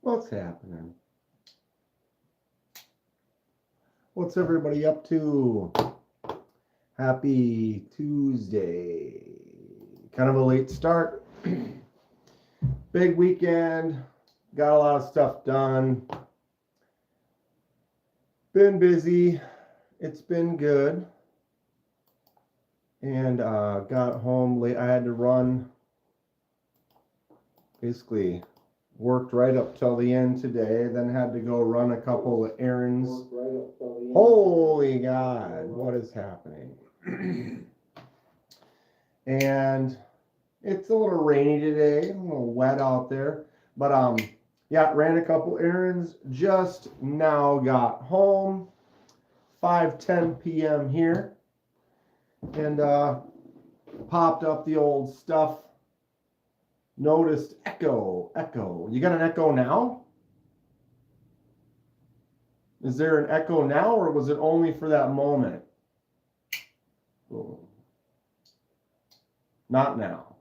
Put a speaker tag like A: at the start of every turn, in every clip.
A: What's happening? What's everybody up to? Happy Tuesday. Kind of a late start. Big weekend. Got a lot of stuff done. Been busy. It's been good. And got home late. I had to run. Basically worked right up till the end today. Then had to go run a couple of errands. Holy God, what is happening? And it's a little rainy today, a little wet out there. But yeah, ran a couple errands. Just now got home. 5:10 p.m. here. And popped up the old stuff. Noticed echo. You got an echo now? Is there an echo now, or was it only for that moment? Oh. Not now.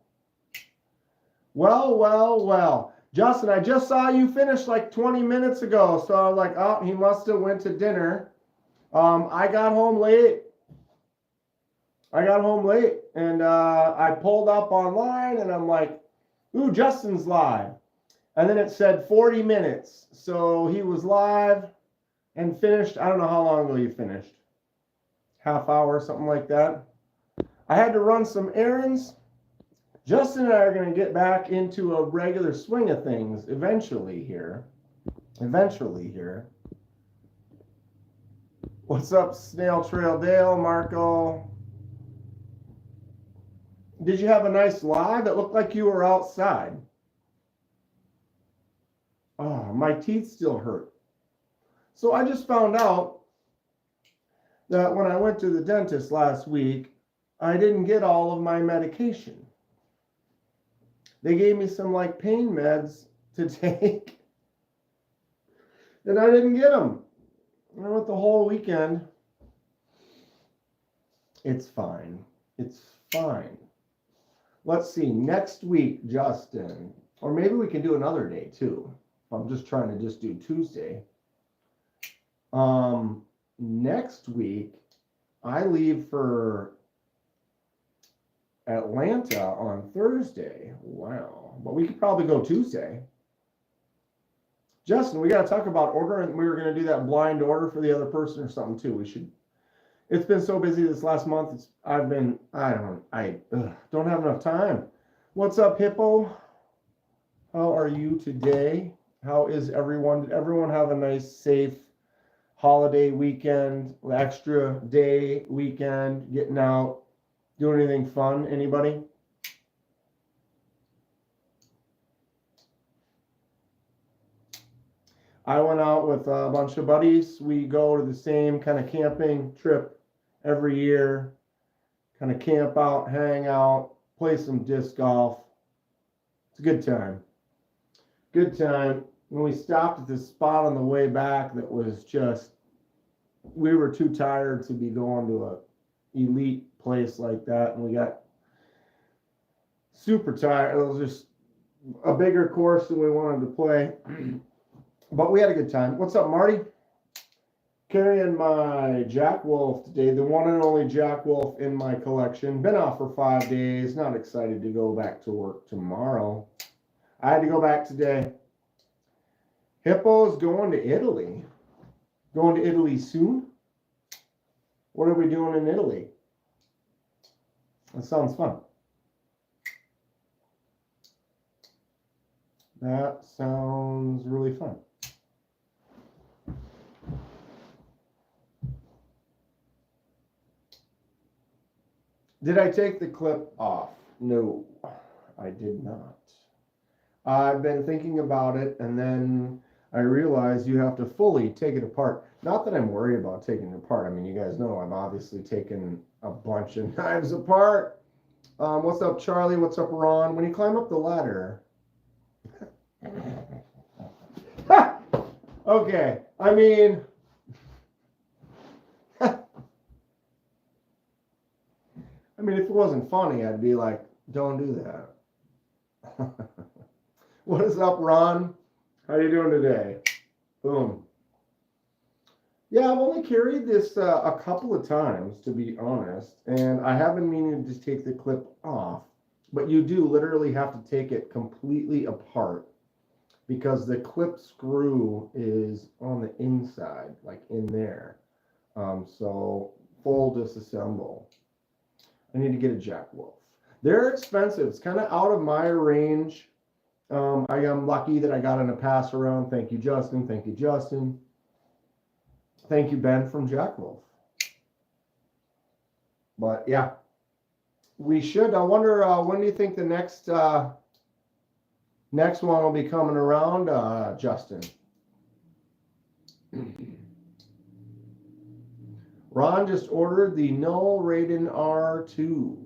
A: Well. Justin, I just saw you finish like 20 minutes ago. So I was like, oh, he must have went to dinner. I got home late. And I pulled up online and I'm like, ooh, Justin's live. And then it said 40 minutes. So he was live and finished. I don't know how long ago you finished. Half hour, something like that. I had to run some errands. Justin and I are going to get back into a regular swing of things eventually here. What's up, Snail Trail Dale, Marco? Did you have a nice live? It looked like you were outside. Oh, my teeth still hurt. So I just found out that when I went to the dentist last week, I didn't get all of my medication. They gave me some like pain meds to take, and I didn't get them. I went the whole weekend. It's fine. Let's see, next week, Justin, or maybe we can do another day too. I'm just trying to just do Tuesday. Next week, I leave for Atlanta on Thursday. Wow. But we could probably go Tuesday. Justin, we got to talk about ordering. We were going to do that blind order for the other person or something too. We should. It's been so busy this last month. I don't have enough time. What's up, Hippo? How are you today? How is everyone? Did everyone have a nice, safe holiday weekend, extra day weekend, getting out, doing anything fun? Anybody? I went out with a bunch of buddies. We go to the same kind of camping trip every year. Kind of camp out, hang out, play some disc golf. It's a good time. When we stopped at this spot on the way back that was just, we were too tired to be going to a elite place like that, and we got super tired. It was just a bigger course than we wanted to play. But we had a good time. What's up, Marty? Carrying my Jack Wolf today, the one and only Jack Wolf in my collection. Been off for 5 days. Not excited to go back to work tomorrow. I had to go back today. Hippo's going to Italy. Going to Italy soon? What are we doing in Italy? That sounds fun. That sounds really fun. Did I take the clip off? No, I did not. I've been thinking about it, and then I realized you have to fully take it apart. Not that I'm worried about taking it apart. I mean, you guys know I've obviously taken a bunch of knives apart. What's up, Charlie? What's up, Ron? When you climb up the ladder. Okay, I mean, if it wasn't funny, I'd be like, don't do that. What is up, Ron? How you doing today? Boom. Yeah, I've only carried this a couple of times, to be honest, and I have been meaning to just take the clip off, but you do literally have to take it completely apart because the clip screw is on the inside, like in there. So full disassemble. I need to get a Jack Wolf. They're expensive. It's kind of out of my range. I am lucky that I got in a pass around. Thank you, Justin. Thank you, Justin. Thank you, Ben from Jack Wolf. But yeah, we should. I wonder when do you think the next next one will be coming around, Justin? Ron just ordered the No Raiden R2.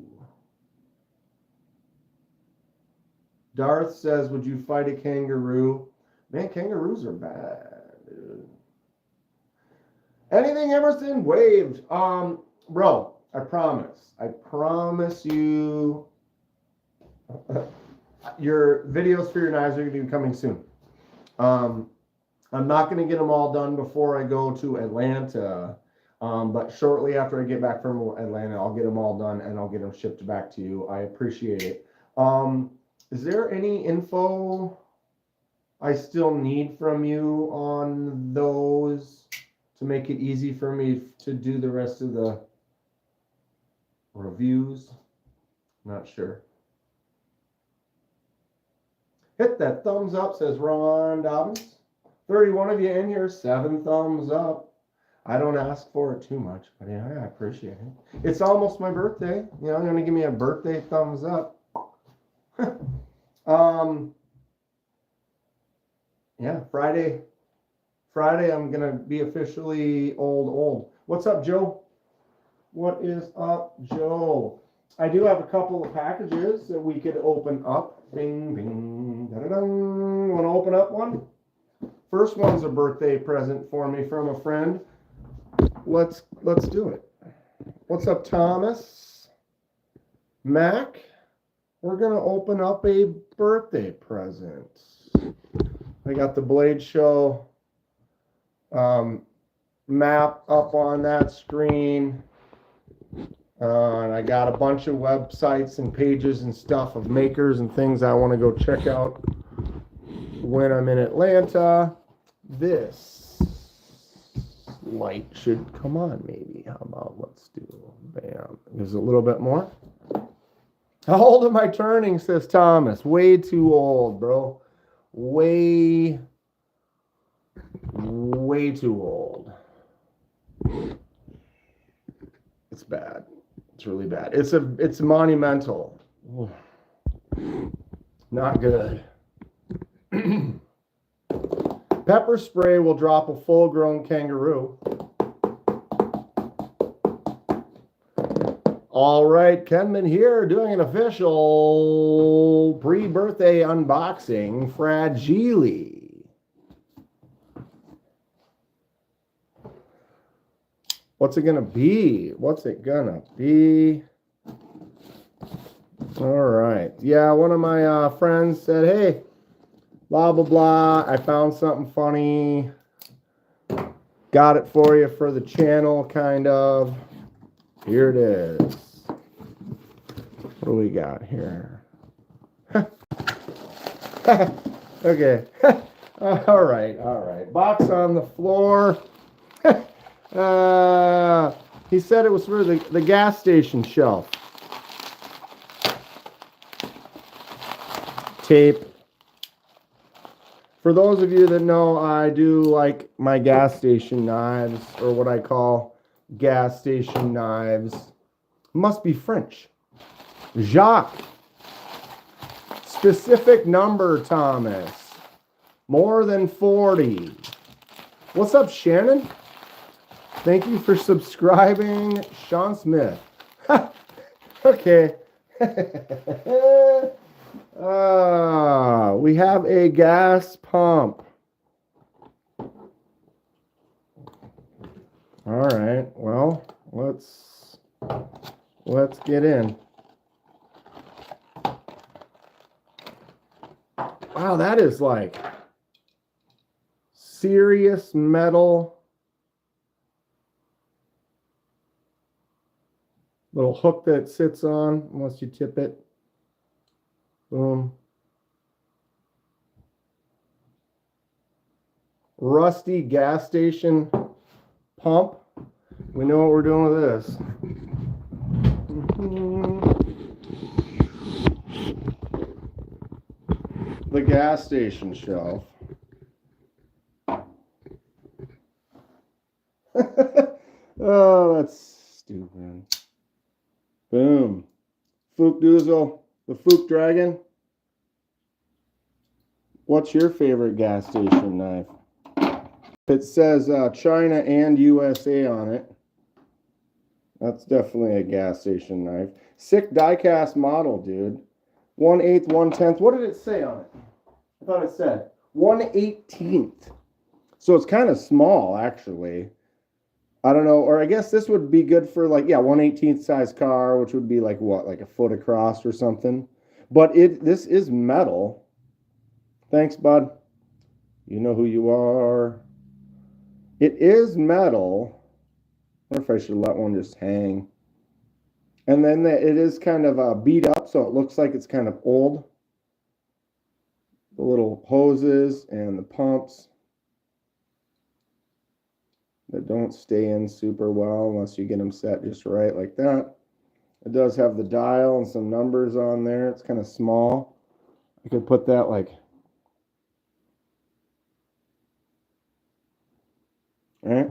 A: Darth says, would you fight a kangaroo? Man, kangaroos are bad, dude. Anything Emerson waved. Bro, I promise you your videos for your knives are going to be coming soon. I'm not going to get them all done before I go to Atlanta. But shortly after I get back from Atlanta, I'll get them all done and I'll get them shipped back to you. I appreciate it. Is there any info I still need from you on those to make it easy for me to do the rest of the reviews? Not sure. Hit that thumbs up, says Ron Dobbins. 31 of you in here, 7 thumbs up. I don't ask for it too much, but yeah, I appreciate it. It's almost my birthday. You know, you're going to give me a birthday thumbs up. Yeah, Friday I'm going to be officially old. What's up, Joe? What is up, Joe? I do have a couple of packages that we could open up. Bing, bing, da-da-dum. Want to open up one? First one's a birthday present for me from a friend. Let's do it. What's up, Thomas? Mac? We're going to open up a birthday present. I got the Blade Show map up on that screen. And I got a bunch of websites and pages and stuff of makers and things I want to go check out when I'm in Atlanta. This light should come on, maybe. How about let's do, bam. There's a little bit more. How old am I turning, says Thomas? Way too old, bro. Way too old. It's bad. It's really bad. It's monumental. Not good. Pepper spray will drop a full-grown kangaroo. All right, Kenman here doing an official pre-birthday unboxing. Fragile. What's it gonna be? All right. Yeah, one of my friends said, hey, blah, blah, blah. I found something funny. Got it for you for the channel, kind of. Here it is. What do we got here? Okay. All right. Box on the floor. He said it was for the gas station shelf. Tape. For those of you that know, I do like my gas station knives, or what I call gas station knives. Must be French. Jacques. Specific number, Thomas. More than 40. What's up, Shannon? Thank you for subscribing, Sean Smith. Okay. We have a gas pump. All right. Well, let's get in. Wow, that is like serious metal little hook that it sits on, unless you tip it. Boom. Rusty gas station pump. We know what we're doing with this. The gas station shelf. Oh, that's stupid. Boom. Fook Doozle, the Fook Dragon. What's your favorite gas station knife? It says China and USA on it. That's definitely a gas station knife. Sick die-cast model, dude. 1/8, 1/10. What did it say on it? I thought it said 1/18. So it's kind of small, actually. I don't know, or I guess this would be good for like, yeah, 1/18 size car, which would be like what, like a foot across or something. But this is metal. Thanks, bud. You know who you are. It is metal. I wonder if I should let one just hang. And then it is kind of beat up, so it looks like it's kind of old. The little hoses and the pumps that don't stay in super well unless you get them set just right like that. It does have the dial and some numbers on there. It's kind of small. I could put that like... All right.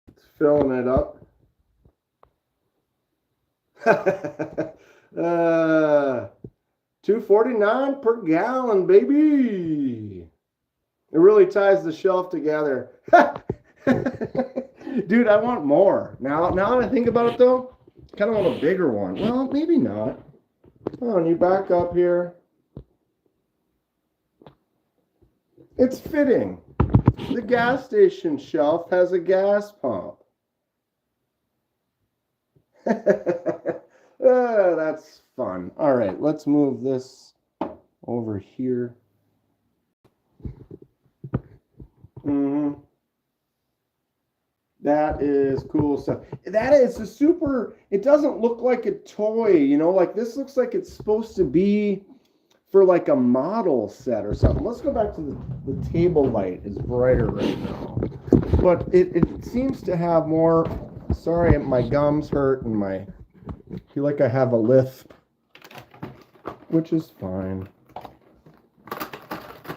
A: It's filling it up. $2.49 per gallon, baby. It really ties the shelf together. Dude, I want more. Now that I think about it, though, I kind of want a bigger one. Well, maybe not. Hold on, you back up here. It's fitting. The gas station shelf has a gas pump. That's fun. All right, let's move this over here. That is cool stuff. That is a super, it doesn't look like a toy, you know, like this looks like it's supposed to be for like a model set or something. Let's go back to the table light is brighter right now. But it seems to have more, sorry, my gums hurt and I feel like I have a lisp, which is fine.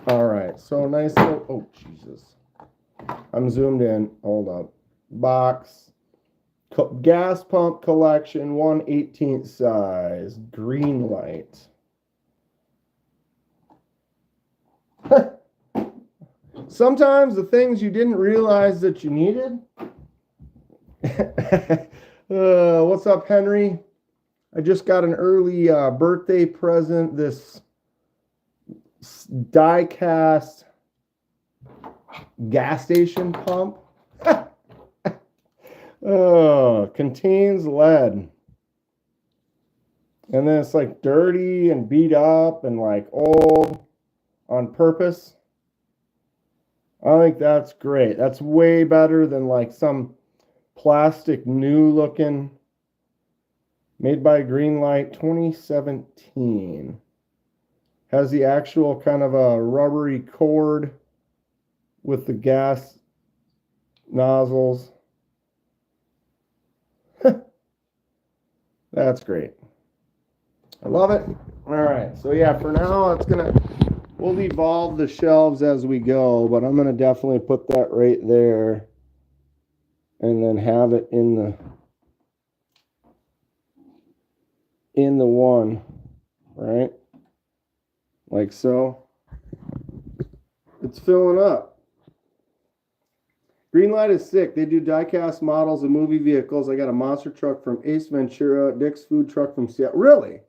A: All right, so nice little, oh, Jesus. I'm zoomed in, hold up. Box, gas pump collection, 1/18 size, green light. Sometimes the things you didn't realize that you needed. What's up, Henry? I just got an early birthday present. This die-cast gas station pump. Contains lead. And then it's like dirty and beat up and like old on purpose. I think that's great. That's way better than like some plastic new looking, made by Greenlight, 2017. Has the actual kind of a rubbery cord with the gas nozzles. That's great. I love it. All right. So yeah, for now, we'll evolve the shelves as we go, but I'm going to definitely put that right there and then have it in the one, right? Like so. It's filling up. Greenlight is sick. They do die-cast models of movie vehicles. I got a monster truck from Ace Ventura, Dick's food truck from Seattle. Really?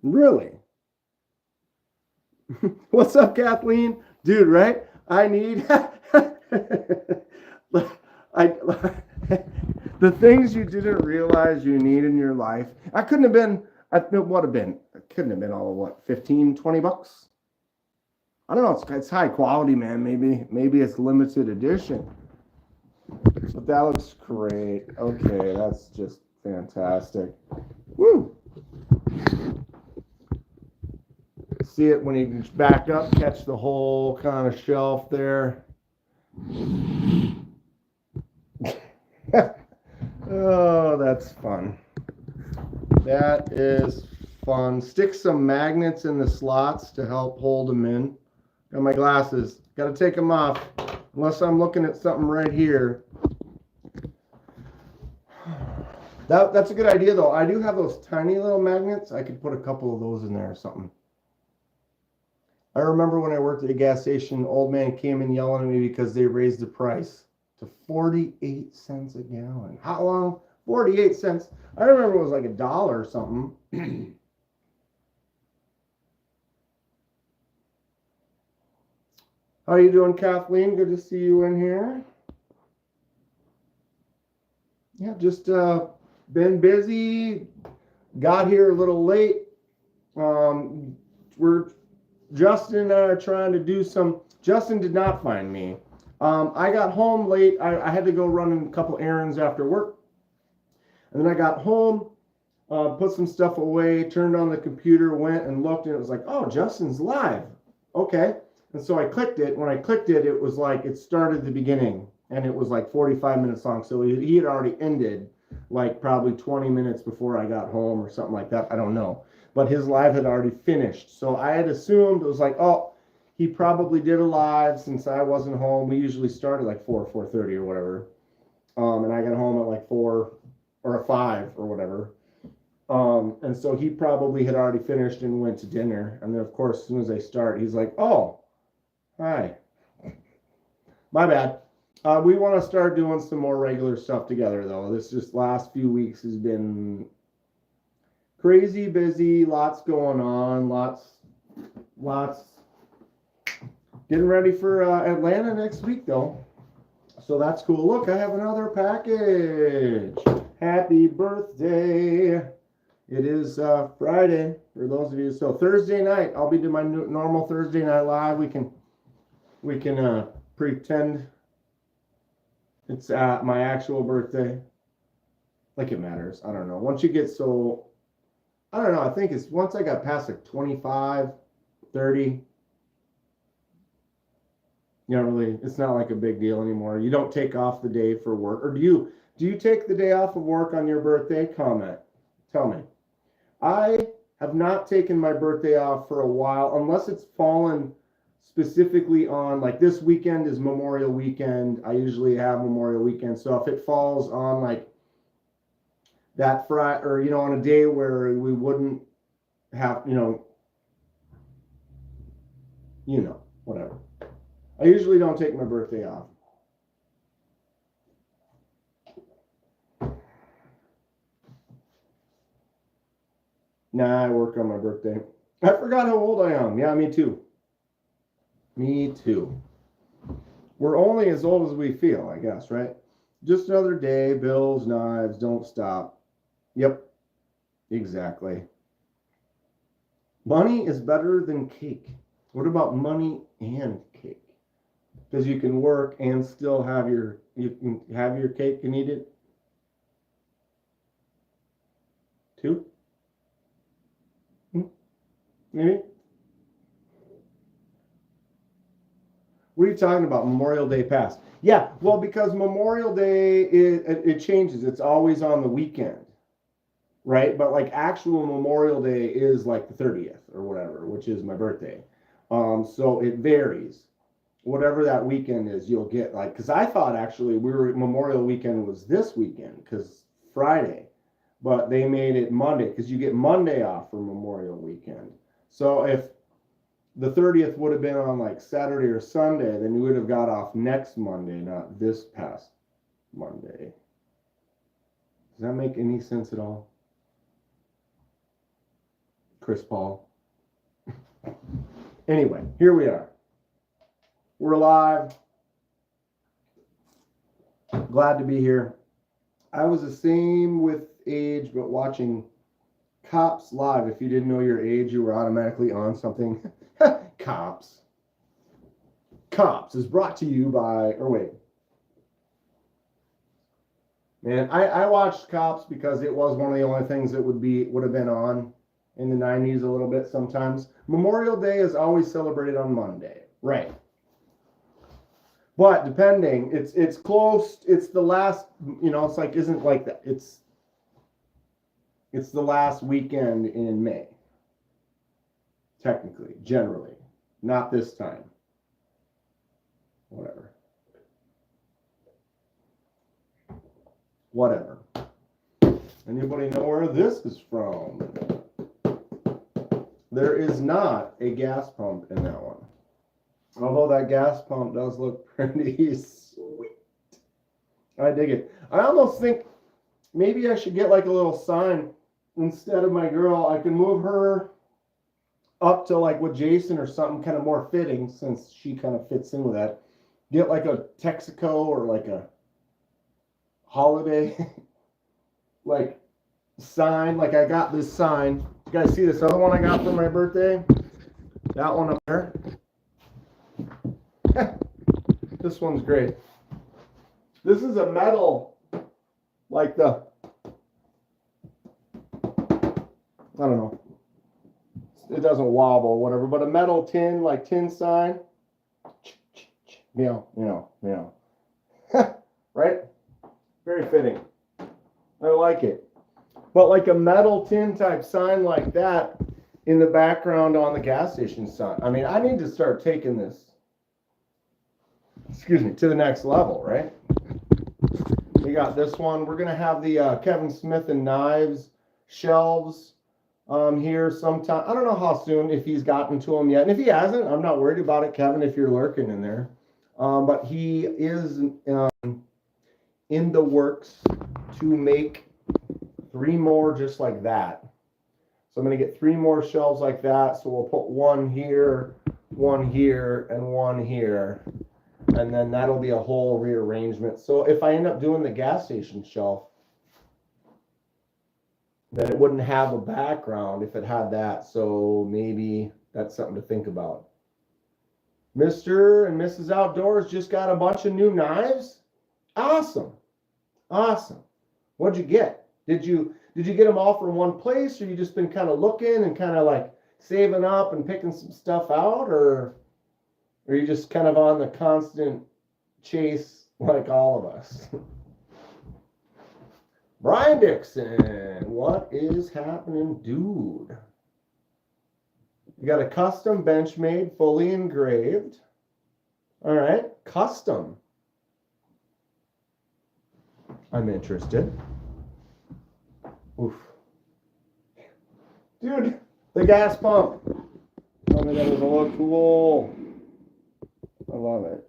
A: Really? What's up, Kathleen? Dude, right? I need the things you didn't realize you need in your life. I couldn't have been, what would have been couldn't have been all of what, 15, 20 bucks? I don't know. It's high quality, man. Maybe it's limited edition. But that looks great. Okay, that's just fantastic. Woo! See it when you back up, catch the whole kind of shelf there. Oh, that's fun. That is fun. Stick some magnets in the slots to help hold them in. Got my glasses. Got to take them off. Unless I'm looking at something right here. That's a good idea, though. I do have those tiny little magnets. I could put a couple of those in there or something. I remember when I worked at a gas station, old man came in yelling at me because they raised the price to 48 cents a gallon. How long? 48 cents. I remember it was like $1 or something. How are you doing, Kathleen? Good to see you in here. Yeah, just been busy. Got here a little late. Justin and I are trying to do some. Justin did not find me. I got home late. I had to go run a couple errands after work. And then I got home, put some stuff away, turned on the computer, went and looked, and it was like, oh, Justin's live. Okay. And so I clicked it. When I clicked it, it was like it started the beginning, and it was like 45 minutes long. So he had already ended like probably 20 minutes before I got home or something like that. I don't know. But his live had already finished. So I had assumed it was like, oh, he probably did a live since I wasn't home. We usually start at like 4:30 or whatever. And I got home at like 4 or 5 or whatever. And so he probably had already finished and went to dinner. And then, of course, as soon as I start, he's like, oh, hi. My bad. We want to start doing some more regular stuff together, though. This just last few weeks has been crazy busy, lots going on, lots getting ready for Atlanta next week, though. So that's cool. Look, I have another package. Happy birthday. It is Friday for those of you. So Thursday night, I'll be doing my normal Thursday night live. We can pretend it's my actual birthday. Like it matters. I don't know. Once you get so, I don't know. I think it's once I got past like 25, 30, you know, really, it's not like a big deal anymore. You don't take off the day for work. Or do you take the day off of work on your birthday? Comment. Tell me. I have not taken my birthday off for a while, unless it's fallen specifically on, like this weekend is Memorial Weekend. I usually have Memorial Weekend. So if it falls on like that Friday, or, you know, on a day where we wouldn't have, whatever. I usually don't take my birthday off. Nah, I work on my birthday. I forgot how old I am. Yeah, me too. Me too. We're only as old as we feel, I guess, right? Just another day, bills, knives, don't stop. Yep, exactly. Money is better than cake. What about money and cake? Because you can work and still have your cake and eat it. 2? Maybe? What are you talking about? Memorial Day passed. Yeah, well, because Memorial Day, it changes. It's always on the weekend, right? But like actual Memorial Day is like the 30th or whatever, which is my birthday. So it varies. Whatever that weekend is, you'll get like, because I thought actually Memorial Weekend was this weekend, because Friday, but they made it Monday, because you get Monday off for Memorial Weekend. So if the 30th would have been on like Saturday or Sunday, then you would have got off next Monday, not this past Monday. Does that make any sense at all? Chris Paul. Anyway, here we are. We're live. Glad to be here. I was the same with age, but watching Cops Live. If you didn't know your age, you were automatically on something. Cops. Cops is brought to you by, or wait. Man, I watched Cops because it was one of the only things that would have been on in the 90s a little bit sometimes. Memorial Day is always celebrated on Monday. Right. But depending, it's close, it's the last, it's like, isn't like that. It's the last weekend in May. Technically, generally. Not this time. Whatever. Anybody know where this is from? There is not a gas pump in that one. Although that gas pump does look pretty sweet. I dig it. I almost think maybe I should get like a little sign instead of my girl. I can move her up to like with Jason or something kind of more fitting, since she kind of fits in with that. Get like a Texaco or like a holiday like sign. Like I got this sign. You guys see this other one I got for my birthday? That one up there. This one's great. This is a metal, like I don't know. It doesn't wobble, whatever, but a metal tin, like tin sign. Right? Very fitting. I like it. But like a metal tin type sign like that in the background on the gas station sign. I mean, I need to start taking this, to the next level, right? We got this one. We're going to have the Kevin Smith and Knives shelves here sometime. I don't know how soon, if he's gotten to them yet. And if he hasn't, I'm not worried about it, Kevin, if you're lurking in there. But he is in the works to make 3 more just like that. So I'm going to get 3 more shelves like that. So we'll put one here, and one here. And then that'll be a whole rearrangement. So if I end up doing the gas station shelf, then it wouldn't have a background if it had that. So maybe that's something to think about. Mr. and Mrs. Outdoors just got a bunch of new knives. Awesome. Awesome. What'd you get? Did you get them all from one place, or you just been kind of looking and kind of like saving up and picking some stuff out, or are you just kind of on the constant chase like all of us? Brian Dixon, what is happening, dude? You got a custom bench made, fully engraved. All right, custom. I'm interested. Oof. Dude, the gas pump. Tell me that doesn't look cool. I love it.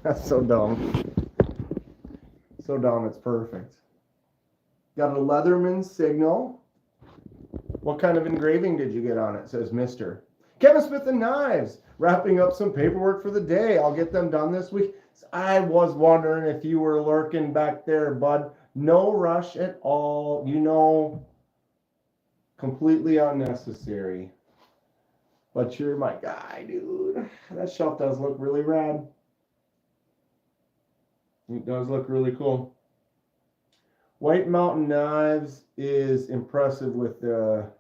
A: That's so dumb. So dumb, it's perfect. Got a Leatherman signal. What kind of engraving did you get on it? It says Mr. Kevin Smith and Knives. Wrapping up some paperwork for the day. I'll get them done this week. I was wondering if you were lurking back there, bud. No rush at all. Completely unnecessary. But you're my guy, dude. That shelf does look really rad. It does look really cool. White Mountain Knives is impressive with the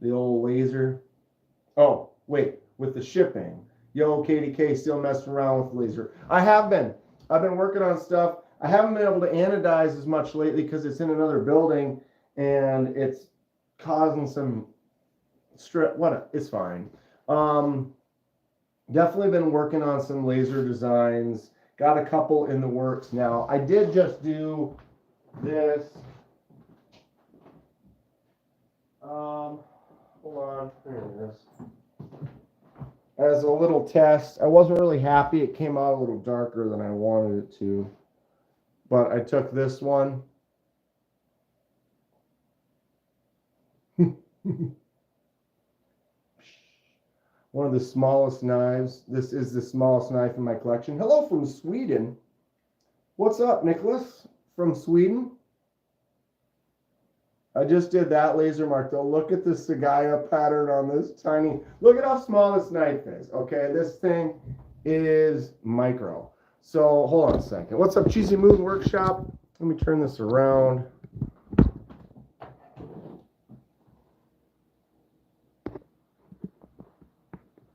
A: old laser. Oh, wait, with the shipping. Yo, KDK still messing around with the laser. I have been. I've been working on stuff. I haven't been able to anodize as much lately because it's in another building and it's causing some stress. It's fine. Definitely been working on some laser designs. Got a couple in the works now. I did just do this. Hold on. There it is. As a little test. I wasn't really happy. It came out a little darker than I wanted it to. But I took this one. One of the smallest knives. This is the smallest knife in my collection. Hello from Sweden. What's up, Nicholas? From Sweden? I just did that laser mark though. Look at the Sagaya pattern on this tiny. Look at how small this knife is. Okay, this thing is micro. So hold on a second. What's up, Cheesy Moon Workshop? Let me turn this around.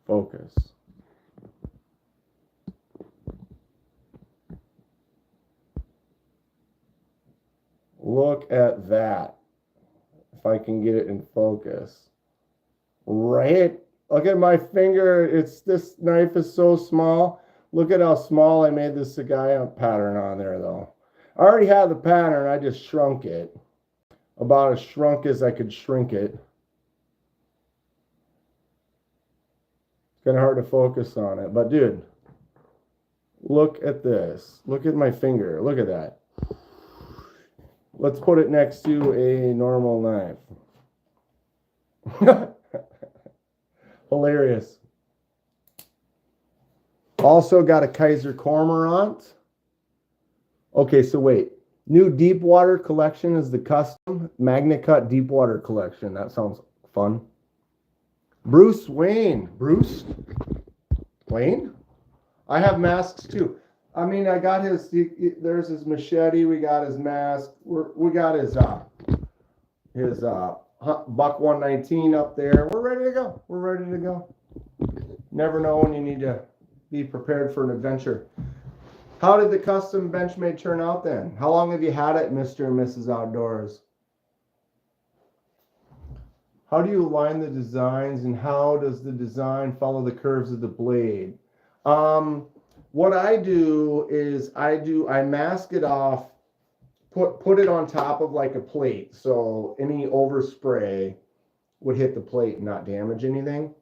A: Focus. Look at that. If I can get it in focus. Right? Look at my finger. This knife is so small. Look at how small I made this Sagaya pattern on there though. I already had the pattern, I just shrunk it. About as shrunk as I could shrink it. It's kind of hard to focus on it, but dude, look at this. Look at my finger. Look at that. Let's put it next to a normal knife. Hilarious. Also got a Kaiser Cormorant. Okay, so wait. New Deepwater collection is the custom MagnaCut Deepwater collection. That sounds fun. Bruce Wayne. Bruce Wayne? I have masks too. I mean, I got his, there's his machete. We got his mask. We got his Buck 119 up there. We're ready to go. We're ready to go. Never know when you need to be prepared for an adventure. How did the custom Benchmade turn out then? How long have you had it, Mr. and Mrs. Outdoors? How do you align the designs and how does the design follow the curves of the blade? What I do is I mask it off, put it on top of like a plate. So any overspray would hit the plate and not damage anything.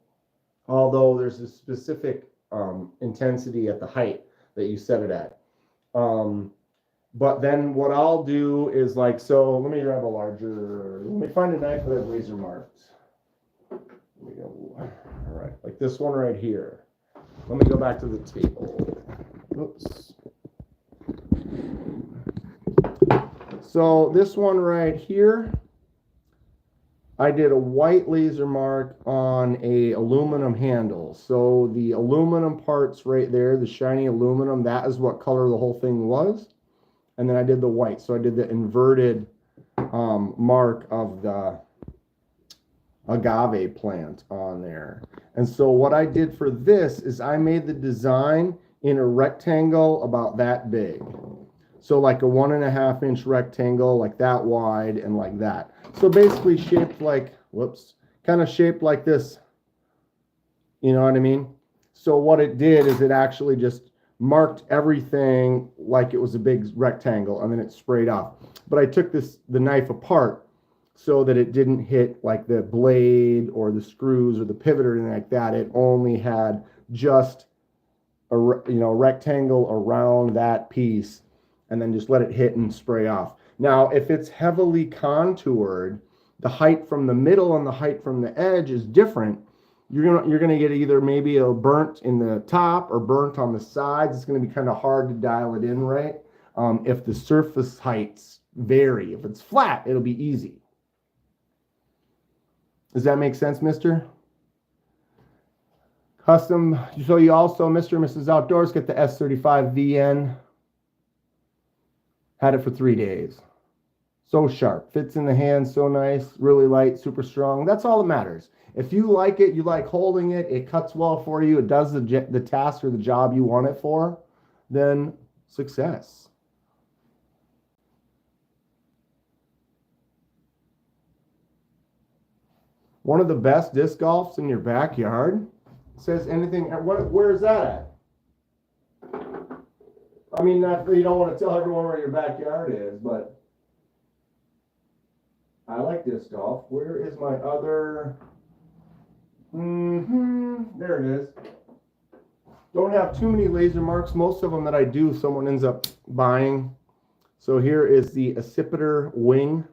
A: Although there's a specific intensity at the height that you set it at. But then what I'll do is like, so let me grab let me find a knife that I've laser marked. There we go. All right, like this one right here. Let me go back to the table. Oops. So this one right here, I did a white laser mark on a aluminum handle. So the aluminum parts right there, the shiny aluminum, that is what color the whole thing was. And then I did the white. So I did the inverted mark of the agave plant on there. And so what I did for this is I made the design in a rectangle about that big. So like a 1.5 inch rectangle, like that wide and like that. So basically shaped like, kind of shaped like this. You know what I mean? So what it did is it actually just marked everything like it was a big rectangle and then it sprayed off. But I took the knife apart so that it didn't hit like the blade or the screws or the pivot or anything like that. It only had just a rectangle around that piece and then just let it hit and spray off. Now, if it's heavily contoured, the height from the middle and the height from the edge is different. You're gonna get either maybe a burnt in the top or burnt on the sides. It's gonna be kind of hard to dial it in right. If the surface heights vary, if it's flat, it'll be easy. Does that make sense, mister? Custom, so you also, Mr. and Mrs. Outdoors, get the S35 VN. Had it for 3 days. So sharp, fits in the hand, so nice, really light, super strong. That's all that matters. If you like it, you like holding it, it cuts well for you, it does the task or the job you want it for, then success. One of the best disc golfs in your backyard. Says anything, where is that at? I mean, you don't want to tell everyone where your backyard is, but I like disc golf. Where is my other? There it is. Don't have too many laser marks. Most of them that I do, someone ends up buying. So here is the accipiter wing.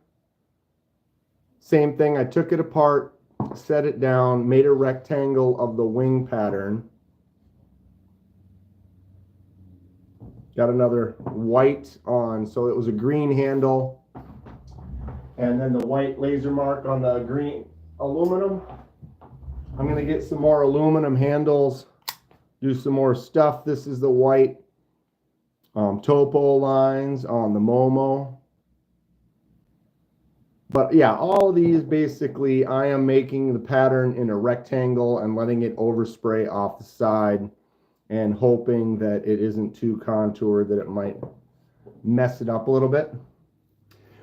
A: Same thing. I took it apart, set it down, made a rectangle of the wing pattern. Got another white on, so it was a green handle. And then the white laser mark on the green aluminum. I'm going to get some more aluminum handles, do some more stuff. This is the white topo lines on the Momo. But yeah, all of these basically, I am making the pattern in a rectangle and letting it overspray off the side and hoping that it isn't too contoured that it might mess it up a little bit.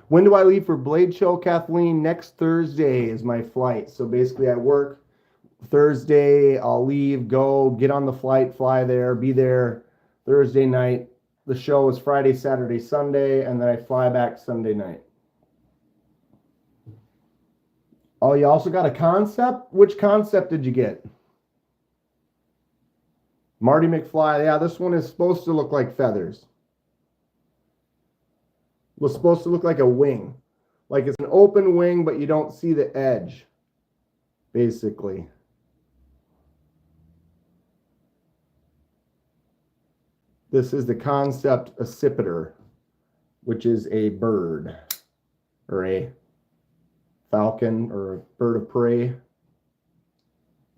A: When do I leave for Blade Show, Kathleen? Next Thursday is my flight. So basically I work Thursday, I'll leave, go, get on the flight, fly there, be there Thursday night. The show is Friday, Saturday, Sunday, and then I fly back Sunday night. Oh, you also got a concept? Which concept did you get? Marty McFly. Yeah, this one is supposed to look like feathers. It was supposed to look like a wing. Like it's an open wing, but you don't see the edge, basically. This is the concept accipiter, which is a bird or a falcon or a bird of prey.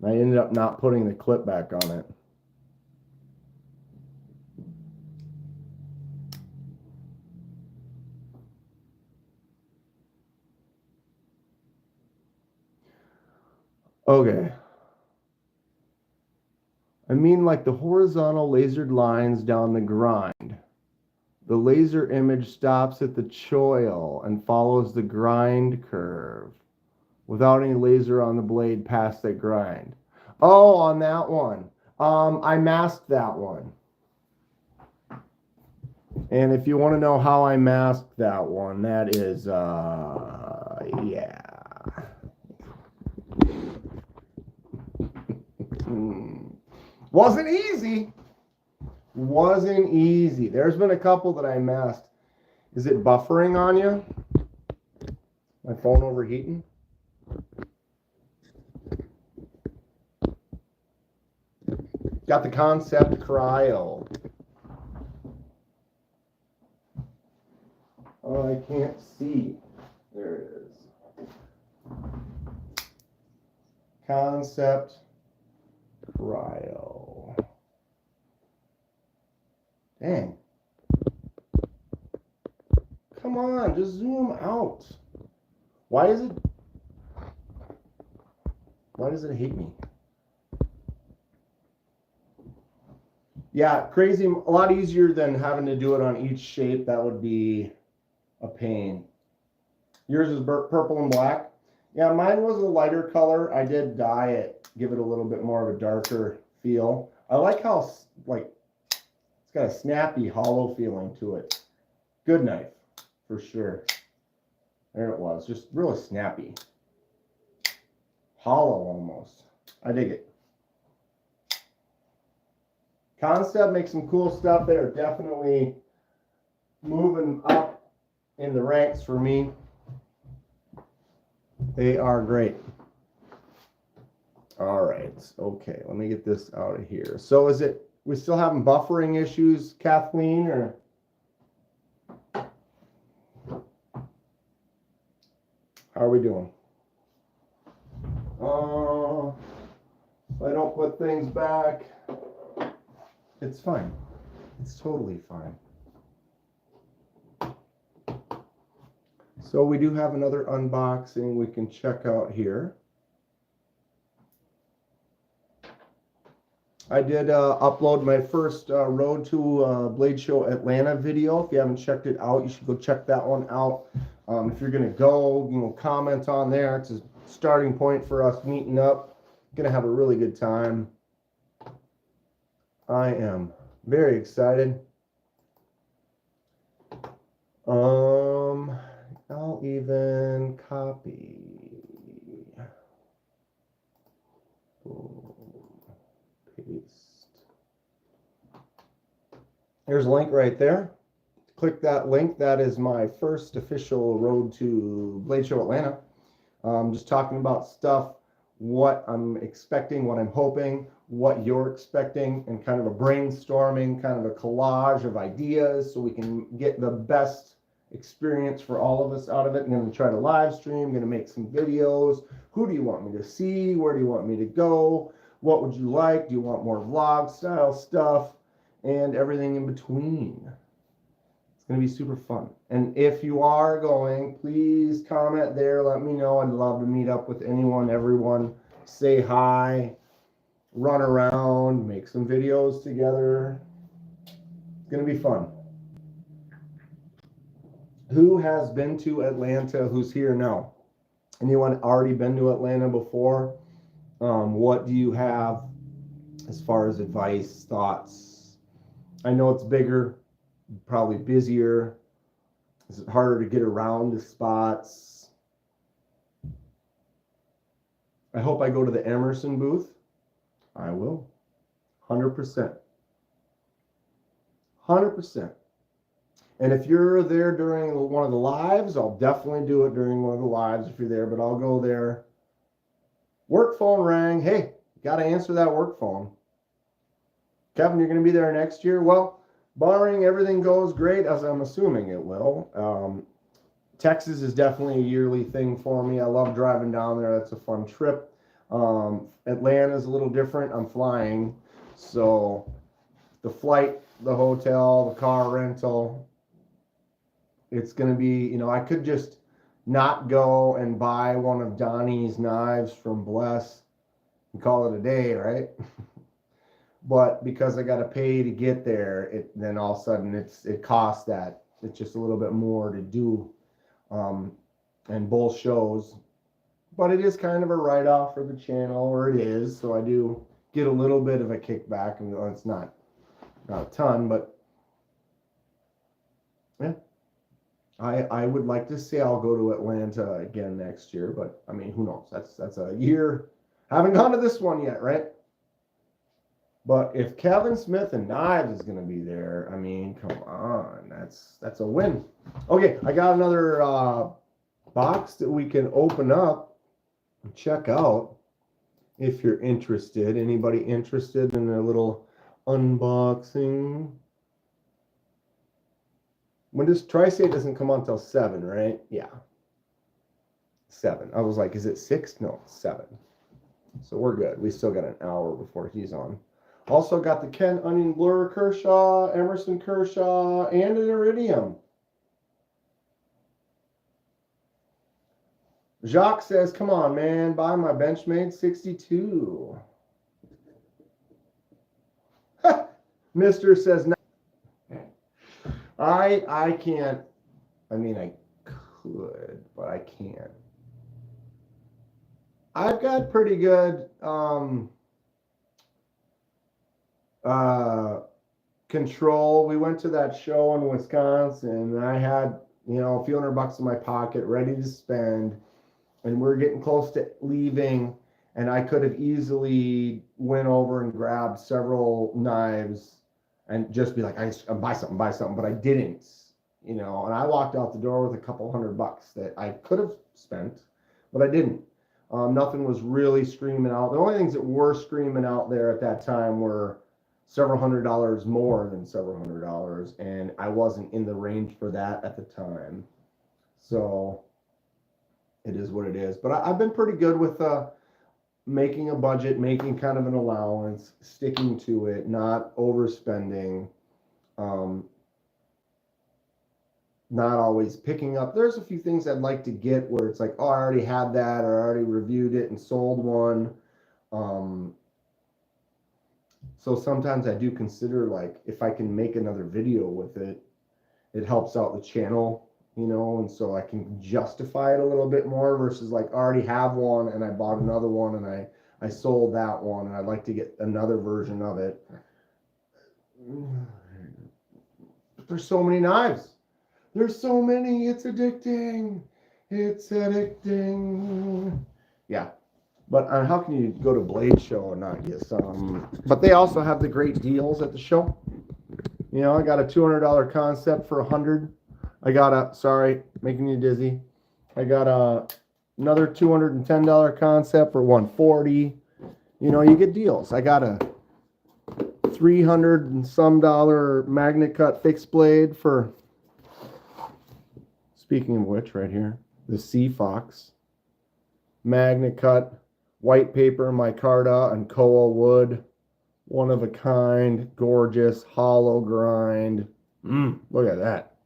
A: I ended up not putting the clip back on it. Okay. I mean like the horizontal lasered lines down the grind. The laser image stops at the choil and follows the grind curve without any laser on the blade past that grind. Oh, on that one. I masked that one. And if you want to know how I masked that one, that is, yeah. Wasn't easy. Wasn't easy. There's been a couple that I masked. Is it buffering on you? My phone overheating? Got the concept cryo. Oh, I can't see. There it is. Concept cryo. Dang. Come on, just zoom out. Why does it hate me? Yeah, crazy. A lot easier than having to do it on each shape. That would be a pain. Yours is purple and black. Yeah, mine was a lighter color. I did dye it, give it a little bit more of a darker feel. I like how like it's got a snappy, hollow feeling to it. Good knife, for sure. There it was, just really snappy. Hollow almost. I dig it. Concept makes some cool stuff. They're definitely moving up in the ranks for me. They are great. All right. Okay, let me get this out of here. So is it, we still having buffering issues, Kathleen, or? How are we doing? If I don't put things back, it's fine. It's totally fine. So we do have another unboxing we can check out here. I did upload my first Road to Blade Show Atlanta video. If you haven't checked it out, you should go check that one out. If you're gonna go, you know, comment on there. It's a starting point for us meeting up. Gonna have a really good time. I am very excited. I'll even copy. Boom. Paste. There's a link right there. Click that link. That is my first official Road to Blade Show Atlanta. Just talking about stuff, what I'm expecting, what I'm hoping, what you're expecting, and kind of a brainstorming, kind of a collage of ideas so we can get the best experience for all of us out of it. I'm going to try to live stream. I'm going to make some videos. Who do you want me to see? Where do you want me to go? What would you like? Do you want more vlog style stuff? And everything in between. It's going to be super fun. And if you are going, please comment there. Let me know. I'd love to meet up with anyone, everyone. Say hi. Run around. Make some videos together. It's going to be fun. Who has been to Atlanta? Who's here now? Anyone already been to Atlanta before? What do you have as far as advice, thoughts? I know it's bigger, probably busier. Is it harder to get around the spots? I hope I go to the Emerson booth. I will. 100%. 100%. And if you're there during one of the lives, I'll definitely do it during one of the lives if you're there, but I'll go there. Work phone rang. Hey, got to answer that work phone. Kevin, you're going to be there next year? Well, barring everything goes great, as I'm assuming it will. Texas is definitely a yearly thing for me. I love driving down there. That's a fun trip. Atlanta is a little different. I'm flying. So the flight, the hotel, the car rental, it's going to be, I could just not go and buy one of Donnie's knives from Bless and call it a day, right? But because I got to pay to get there, then all of a sudden it costs that. It's just a little bit more to do, and both shows. But it is kind of a write-off for the channel, or it is, so I do get a little bit of a kickback. And it's not a ton, but yeah. I would like to say I'll go to Atlanta again next year, but I mean, who knows? That's a year. Haven't gone to this one yet, right? But if Kevin Smith and Knives is going to be there, I mean, come on, that's a win. Okay, I got another box that we can open up and check out if you're interested. Anybody interested in a little unboxing? When does Tri-State doesn't come on until 7, right? Yeah. 7. I was like, is it 6? No, 7. So we're good. We still got an hour before he's on. Also got the Ken Onion Blur Kershaw, Emerson Kershaw, and an Iridium. Jacques says, come on, man, buy my Benchmade 62. Mister says, no. I can't. I mean, I could, but I can't. I've got pretty good control. We went to that show in Wisconsin, and I had, a few $100 in my pocket ready to spend, and we're getting close to leaving, and I could have easily went over and grabbed several knives and just be like, I buy something, but I didn't, and I walked out the door with a couple $100 that I could have spent, but I didn't. Nothing was really screaming out. The only things that were screaming out there at that time were several $100 more than several $100, and I wasn't in the range for that at the time. So it is what it is. But I've been pretty good with making a budget, making kind of an allowance, sticking to it, not overspending, not always picking up. There's a few things I'd like to get where it's like, oh, I already had that, or I already reviewed it and sold one. So sometimes I do consider, like, if I can make another video with it, it helps out the channel, and so I can justify it a little bit more versus like, I already have one and I bought another one and I sold that one and I'd like to get another version of it. There's so many knives. There's so many. It's addicting. It's addicting. Yeah. But how can you go to Blade Show and not get some? But they also have the great deals at the show. I got a $200 concept for $100. I got making you dizzy. I got another $210 concept for $140. You get deals. I got a $300 and some magnet cut fixed blade for Speaking of which, right here, the Sea Fox. Magnet cut, white paper, micarta, and koa wood. One of a kind, gorgeous, hollow grind. Look at that.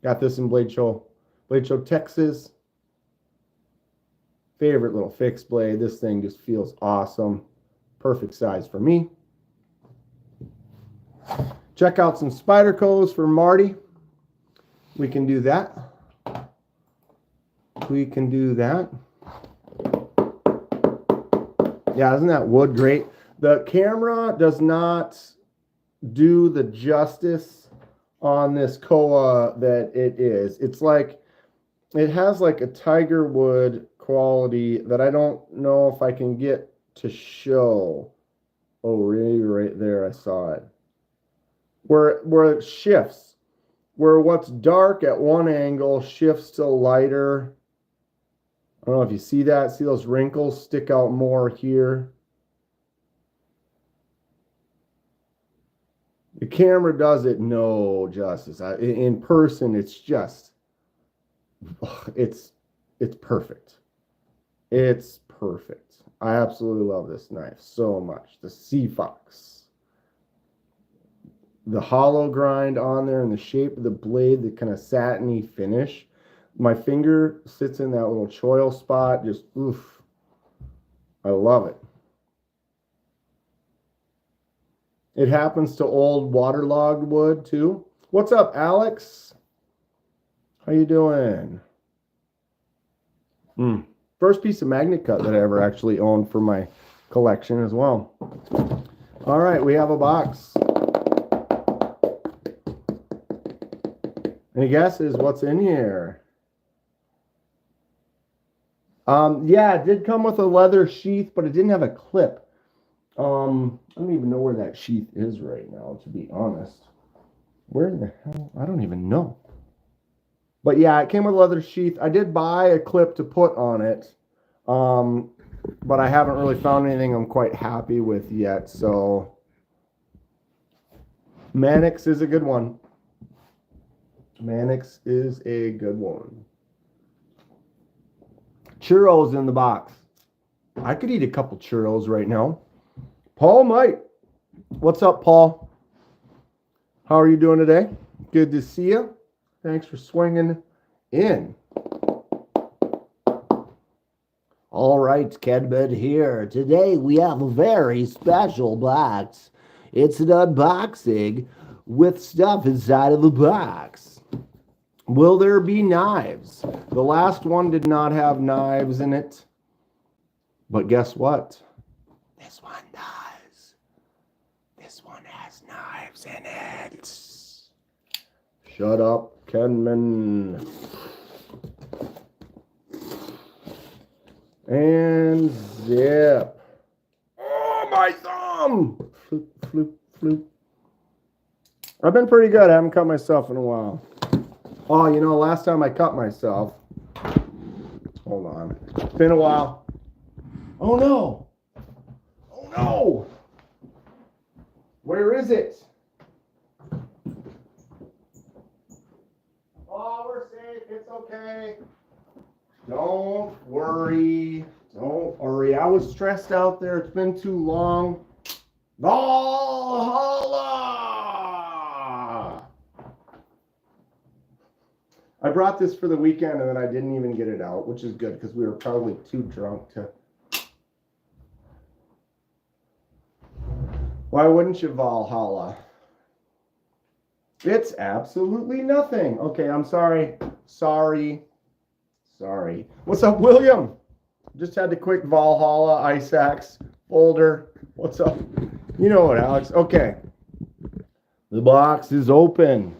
A: Got this in Blade Show, Texas. Favorite little fixed blade. This thing just feels awesome. Perfect size for me. Check out some Spydercos for Marty. We can do that. We can do that. Yeah, isn't that wood great? The camera does not do the justice on this koa that it is. It's like, it has like a tiger wood quality that I don't know if I can get to show. Oh, really? Right there, I saw it. Where it shifts. Where what's dark at one angle shifts to lighter. I don't know if you see that. See those wrinkles stick out more here. The camera does it no justice. In person, it's just, it's perfect. It's perfect. I absolutely love this knife so much. The Sea Fox. The hollow grind on there and the shape of the blade, the kind of satiny finish. My finger sits in that little choil spot. Just, oof. I love it. It happens to old waterlogged wood too. What's up, Alex? How you doing? First piece of magnet cut that I ever actually owned for my collection as well. All right, we have a box. Any guesses what's in here? Yeah, it did come with a leather sheath, but it didn't have a clip. I don't even know where that sheath is right now, to be honest. Where in the hell? I don't even know. But yeah, it came with a leather sheath. I did buy a clip to put on it, but I haven't really found anything I'm quite happy with yet. So Mannix is a good one. Mannix is a good one. Churros in the box. I could eat a couple churros right now. Paul might. What's up, Paul? How are you doing today? Good to see you. Thanks for swinging in.
B: All right, Kenman here. Today we have a very special box. It's an unboxing with stuff inside of the box.
A: Will there be knives? The last one did not have knives in it. But guess what? This one does. This one has knives in it. Shut up, Kenman. And zip. Oh, my thumb! Floop, floop, floop. I've been pretty good. I haven't cut myself in a while. Oh, you know, last time I cut myself. Hold on. It's been a while. Oh, no. Oh, no. Where is it? Oh, we're safe. It's okay. Don't worry. Don't worry. I was stressed out there. It's been too long. Valhalla! I brought this for the weekend and then I didn't even get it out, which is good because we were probably too drunk to. Why wouldn't you Valhalla? It's absolutely nothing. Okay, I'm sorry. Sorry. What's up, William? Just had to quick Valhalla ice axe folder. What's up? You know what, Alex? Okay. The box is open.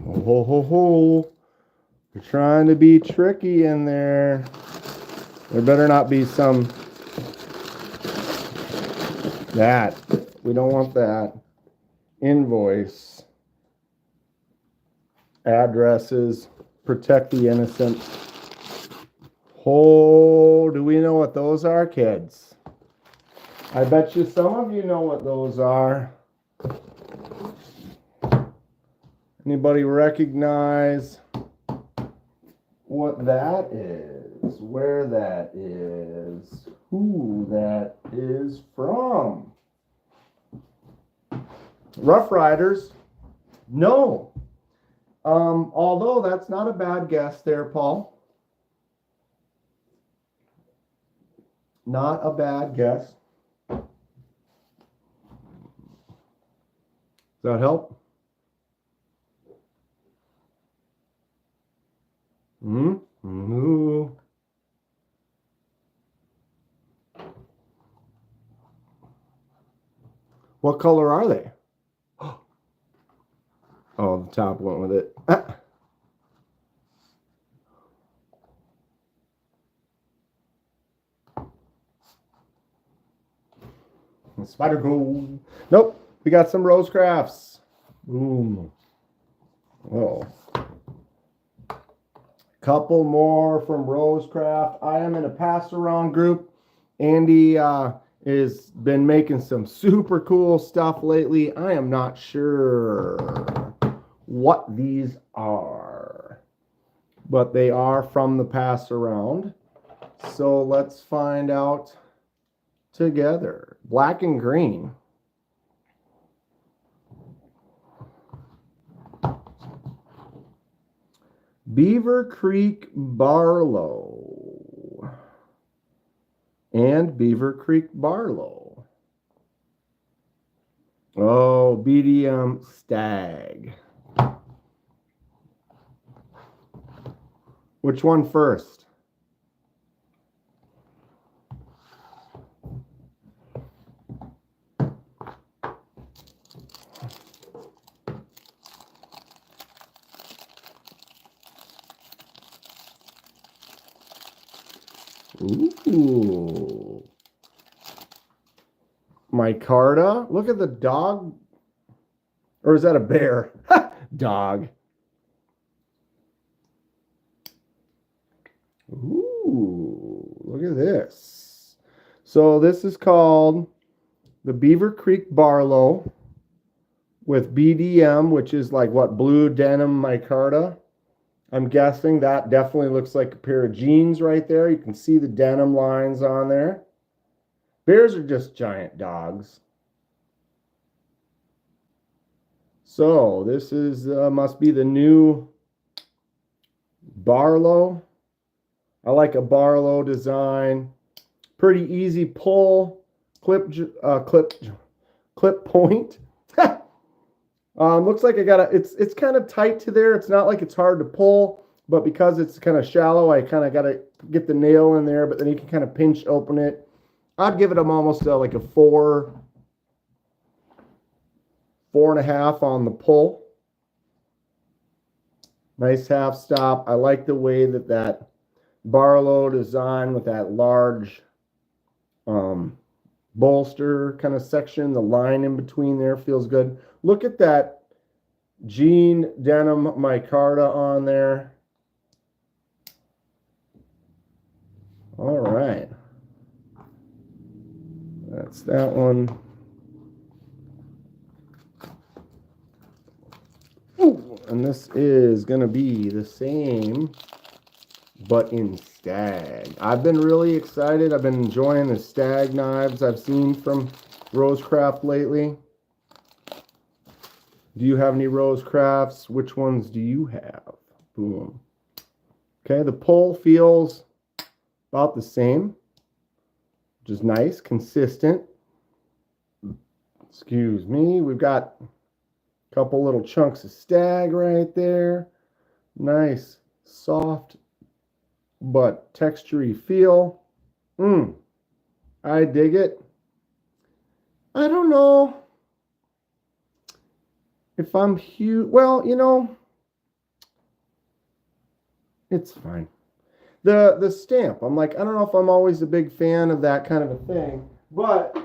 A: Oh, ho, ho, ho. You're trying to be tricky in there. There better not be some... that. We don't want that. Invoice. Addresses. Protect the innocent. Oh, do we know what those are, kids? I bet you some of you know what those are. Anybody recognize what that is? Where that is? Who that is from? Rough Riders? No. Although that's not a bad guess there, Paul. Not a bad guess. Does that help? Mm-hmm. What color are they? Oh, the top went with it. Spider Gold. Nope. We got some Rosecrafts. Boom. Oh. Couple more from Rosecraft. I am in a pass around group. Andy has been making some super cool stuff lately. I am not sure what these are, but they are from the pass around. So let's find out together. Black and green. Beaver Creek Barlow and Beaver Creek Barlow. Oh, BDM Stag. Which one first? Ooh. Micarta. Look at the dog. Or is that a bear? Dog. Ooh. Look at this. So this is called the Beaver Creek Barlow with BDM, which is like what, blue denim micarta. I'm guessing that definitely looks like a pair of jeans right there. You can see the denim lines on there. Bears are just giant dogs. So this is must be the new Barlow. I like a Barlow design. Pretty easy pull. Clip point. Looks like I got a, it's kind of tight to there. It's not like it's hard to pull, but because it's kind of shallow, I kind of got to get the nail in there, but then you can kind of pinch open it. I'd give it almost like a 4.5 on the pull. Nice half stop. I like the way that Barlow design with that large bolster kind of section. The line in between there feels good. Look at that jean denim micarta on there. All right. That's that one. Ooh, and this is going to be the same, but in stag. I've been really excited. I've been enjoying the stag knives I've seen from Rosecraft lately. Do you have any Rosecrafts? Which ones do you have? Boom. Okay, the pull feels about the same, which is nice, consistent. Excuse me. We've got a couple little chunks of stag right there. Nice, soft, but textury feel. I dig it. I don't know if I'm huge. Well, you know, it's fine. The stamp, I'm like, I don't know if I'm always a big fan of that kind of a thing, but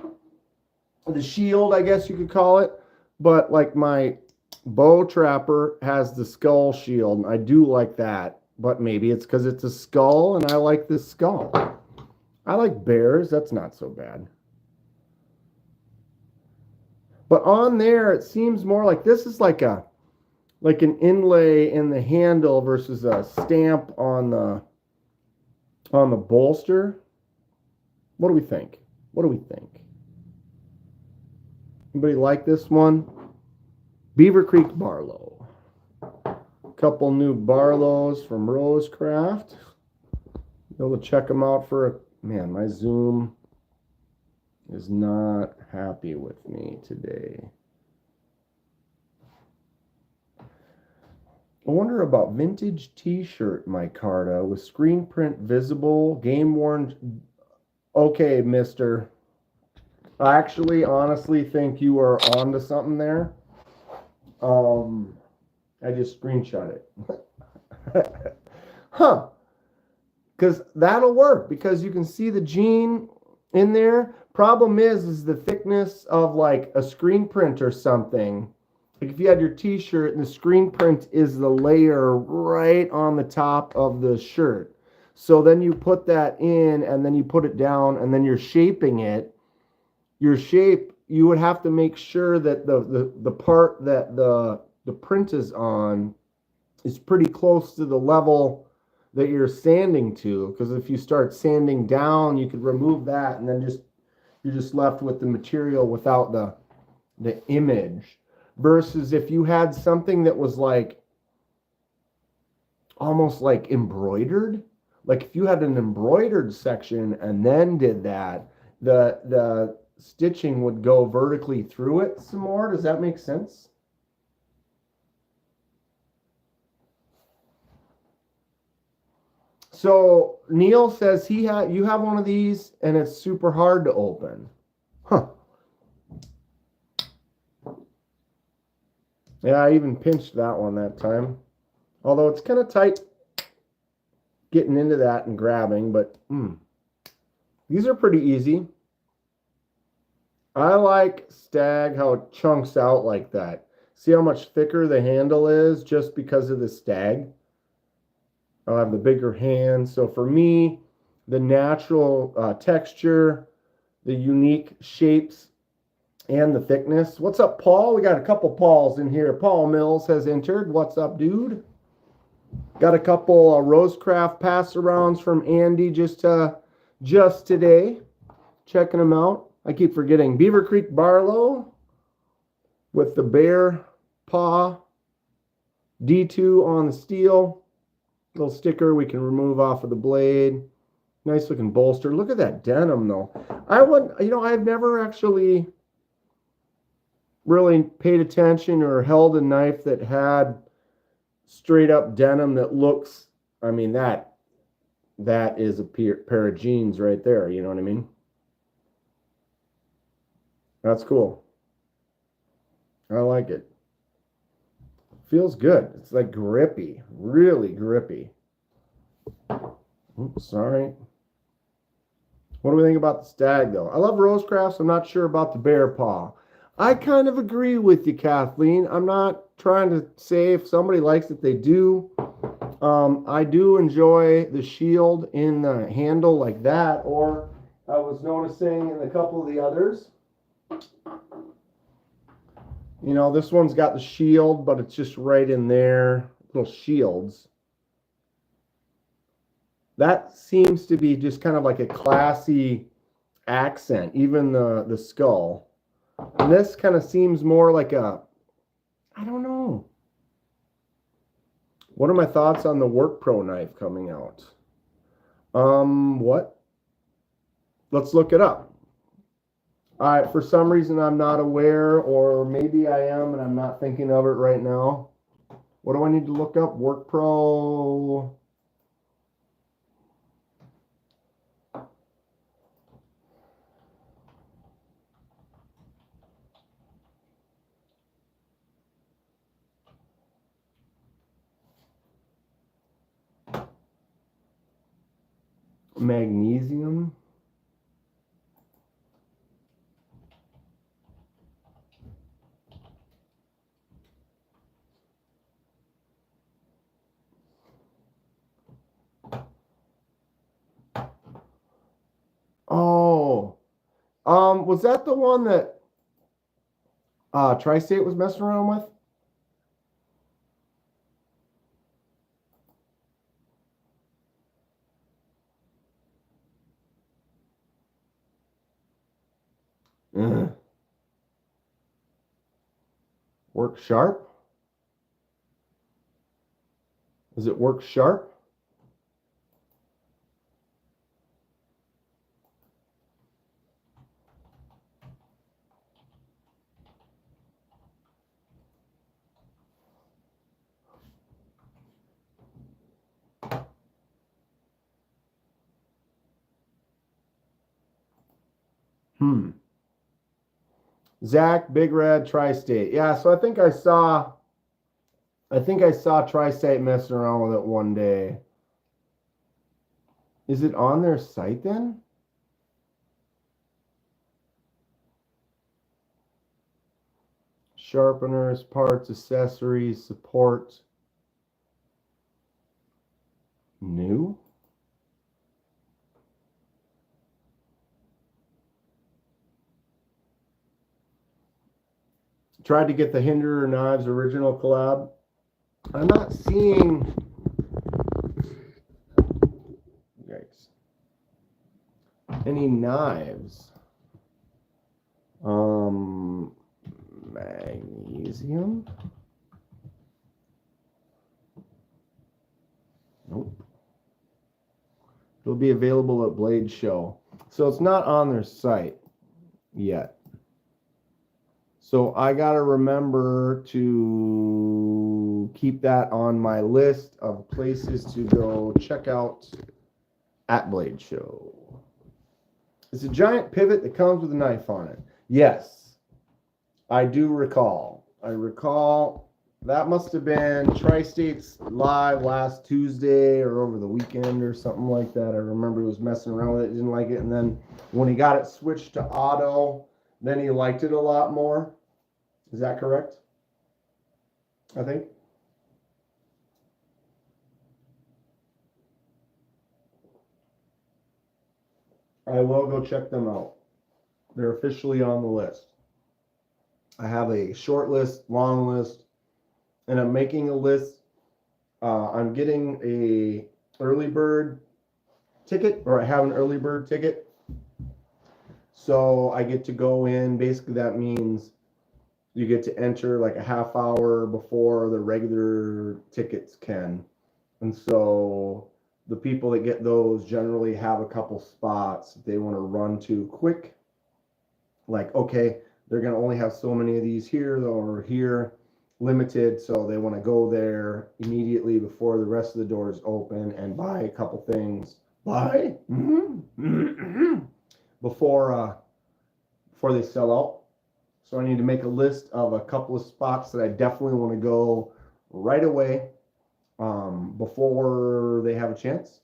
A: the shield, I guess you could call it, but like my bow trapper has the skull shield, and I do like that, but maybe it's because it's a skull and I like this skull. I like bears, that's not so bad. But on there, it seems more like this is like a like an inlay in the handle versus a stamp on the bolster. What do we think? What do we think? Anybody like this one? Beaver Creek Barlow. Couple new Barlows from Rosecraft. Be able to check them out for a man. My Zoom is not happy with me today. I wonder about vintage t-shirt micarta with screen print visible, game worn. Okay, mister. I actually honestly think you are onto something there. I just screenshot it. Huh. Because that'll work because you can see the jean in there. Problem is the thickness of like a screen print or something. Like if you had your t-shirt and the screen print is the layer right on the top of the shirt. So then you put that in and then you put it down and then you're shaping it. Your shape, you would have to make sure that the part that the print is on is pretty close to the level that you're sanding to. Because if you start sanding down, you could remove that and then you're just left with the material without the image. Versus if you had something that was like almost like embroidered, like if you had an embroidered section and then did that, the stitching would go vertically through it some more. Does that make sense? So Neil says you have one of these and it's super hard to open. Huh. Yeah, I even pinched that one that time. Although it's kind of tight getting into that and grabbing, but these are pretty easy. I like Stag, how it chunks out like that. See how much thicker the handle is just because of the Stag? I'll have the bigger hand. So for me, the natural texture, the unique shapes, and the thickness. What's up, Paul? We got a couple Pauls in here. Paul Mills has entered. What's up, dude? Got a couple Rosecraft pass-arounds from Andy just today. Checking them out. I keep forgetting. Beaver Creek Barlow with the bear paw. D2 on the steel. Little sticker we can remove off of the blade. Nice looking bolster. Look at that denim though. I've never actually really paid attention or held a knife that had straight up denim that looks, I mean, that is a pair of jeans right there. You know what I mean? That's cool. I like it. Feels good. It's like grippy, really grippy. Oops, sorry. What do we think about the Stag though? I love Rosecrafts. I'm not sure about the bear paw. I kind of agree with you, Kathleen. I'm not trying to say if somebody likes it, they do. I do enjoy the shield in the handle like that, or I was noticing in a couple of the others. You know, this one's got the shield, but it's just right in there, little shields. That seems to be just kind of like a classy accent, even the skull. And this kind of seems more like I don't know. What are my thoughts on the Work Pro knife coming out? What? Let's look it up. For some reason, I'm not aware, or maybe I am, and I'm not thinking of it right now. What do I need to look up? Work Pro. Magnesium. Oh, was that the one that Tri-State was messing around with? Ugh. Work sharp? Does it work sharp? Zach, Big Red, Tri-State. Yeah, so I think I saw Tri-State messing around with it one day. Is it on their site then? Sharpeners, parts, accessories, support. New? Tried to get the Hinderer Knives original collab. I'm not seeing. Yikes. Any knives. Magnesium. Nope. It'll be available at Blade Show. So it's not on their site yet. So I got to remember to keep that on my list of places to go check out at Blade Show. It's a giant pivot that comes with a knife on it. Yes, I do recall. I recall that must have been Tri-State's live last Tuesday or over the weekend or something like that. I remember he was messing around with it, didn't like it. And then when he got it switched to auto, then he liked it a lot more. Is that correct? I think. I will go check them out. They're officially on the list. I have a short list, long list, and I'm making a list. I'm getting a early bird ticket, or I have an early bird ticket. So I get to go in. Basically, that means you get to enter like a half hour before the regular tickets can. And so the people that get those generally have a couple spots if they want to run too quick. Like, okay, they're going to only have so many of these here or here, limited. So they want to go there immediately before the rest of the doors open and buy a couple things. Before they sell out. So I need to make a list of a couple of spots that I definitely want to go right away before they have a chance.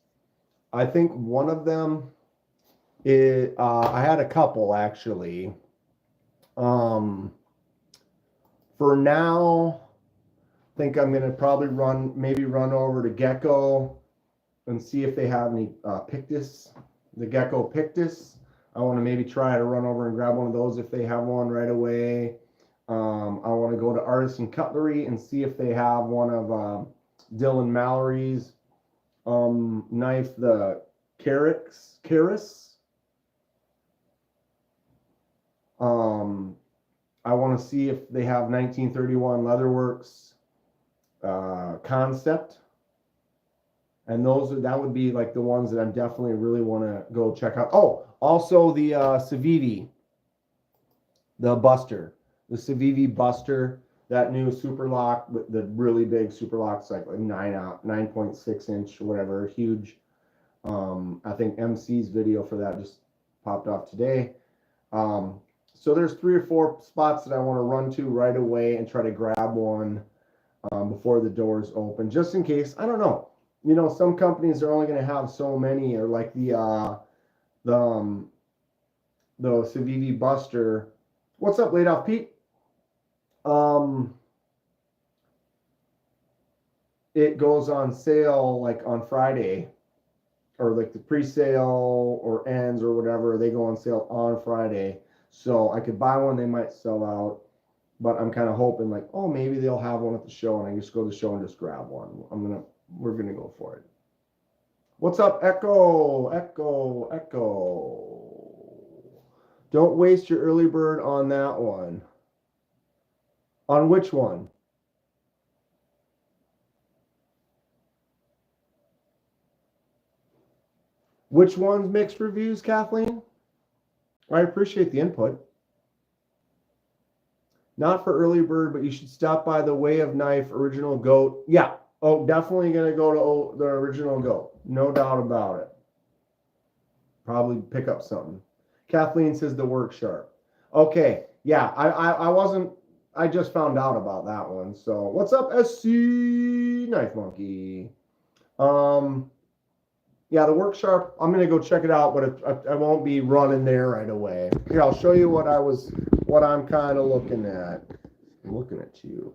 A: I think one of them is, I had a couple actually. For now, I think I'm going to probably run over to Gecko and see if they have any Pictus, the Gecko Pictus. I want to maybe try to run over and grab one of those if they have one right away. I want to go to Artisan Cutlery and see if they have one of Dylan Mallory's knife, the Karis. I want to see if they have 1931 Leatherworks concept. And that would be like the ones that I definitely really want to go check out. Oh, also the Civivi, the Buster, the Civivi Buster, that new super lock, the really big super lock's like 9.6 inch, whatever, huge. I think MC's video for that just popped off today. So there's 3 or 4 spots that I want to run to right away and try to grab one before the doors open, just in case. I don't know. You know, some companies are only going to have so many, or like the Civivi Buster. What's up, Laid Off Pete? It goes on sale like on Friday, or like the pre-sale or ends or whatever. They go on sale on Friday, so I could buy one. They might sell out, but I'm kind of hoping like, oh, maybe they'll have one at the show, and I just go to the show and just grab one. We're gonna go for it. What's up, Echo? Don't waste your early bird on that one. On which one? Which one's mixed reviews, Kathleen? I appreciate the input. Not for early bird, but you should stop by the Way of Knife original goat. Yeah. Oh, definitely going to go to the original goat. No doubt about it. Probably pick up something. Kathleen says the work sharp. Okay. Yeah, I wasn't, I just found out about that one. So what's up, SC Knife Monkey? Yeah, the work sharp, I'm going to go check it out, but I won't be running there right away. Here, I'll show you what I'm kind of looking at. I'm looking at you.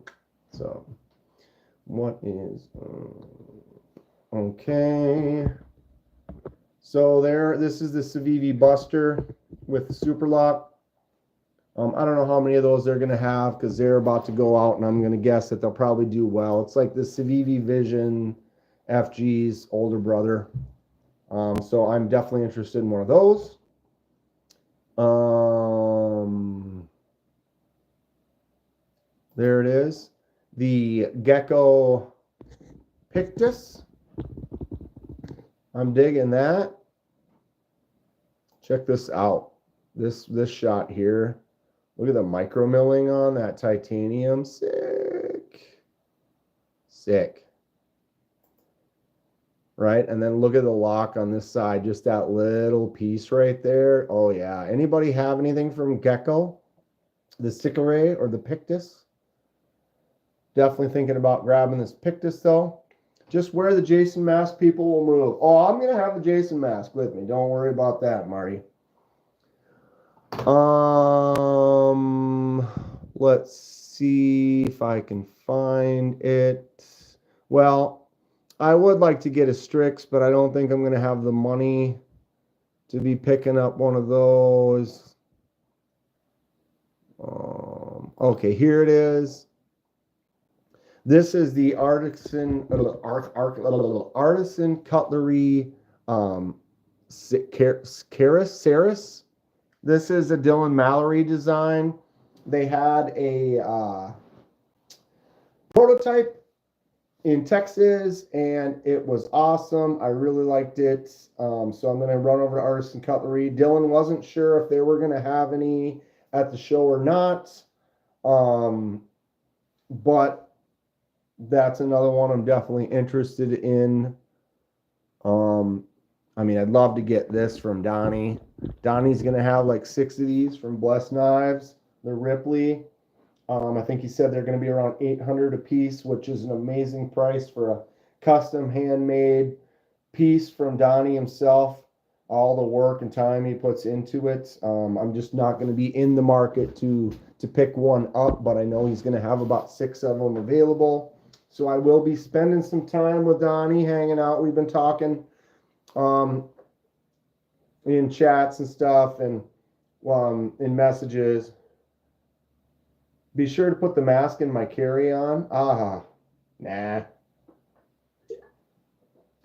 A: So, what is, okay. So this is the Civivi Buster with the Super Lock. I don't know how many of those they're going to have because they're about to go out, and I'm going to guess that they'll probably do well. It's like the Civivi Vision FG's older brother. So I'm definitely interested in one of those. There it is. The Gecko Pictus. I'm digging that. Check this out. This shot here. Look at the micro milling on that titanium. Sick. Sick. Right? And then look at the lock on this side. Just that little piece right there. Oh, yeah. Anybody have anything from Gecko? The Sicare or the Pictus? Definitely thinking about grabbing this Pictus, though. Just wear the Jason mask, people will move. Oh, I'm going to have the Jason mask with me. Don't worry about that, Marty. Let's see if I can find it. Well, I would like to get a Strix, but I don't think I'm going to have the money to be picking up one of those. Okay, here it is. This is the artisan cutlery Ceres. This is a Dylan Mallory design. They had a prototype in Texas, and it was awesome. I really liked it. So I'm going to run over to Artisan Cutlery. Dylan wasn't sure if they were going to have any at the show or not. But that's another one I'm definitely interested in. I mean, I'd love to get this from Donnie. Donnie's going to have like 6 of these from Blessed Knives. They're Ripley. I think he said they're going to be around $800 a piece, which is an amazing price for a custom handmade piece from Donnie himself. All the work and time he puts into it. I'm just not going to be in the market to pick one up, but I know he's going to have about 6 of them available. So I will be spending some time with Donnie, hanging out. We've been talking in chats and stuff and in messages. Be sure to put the mask in my carry-on. Nah. I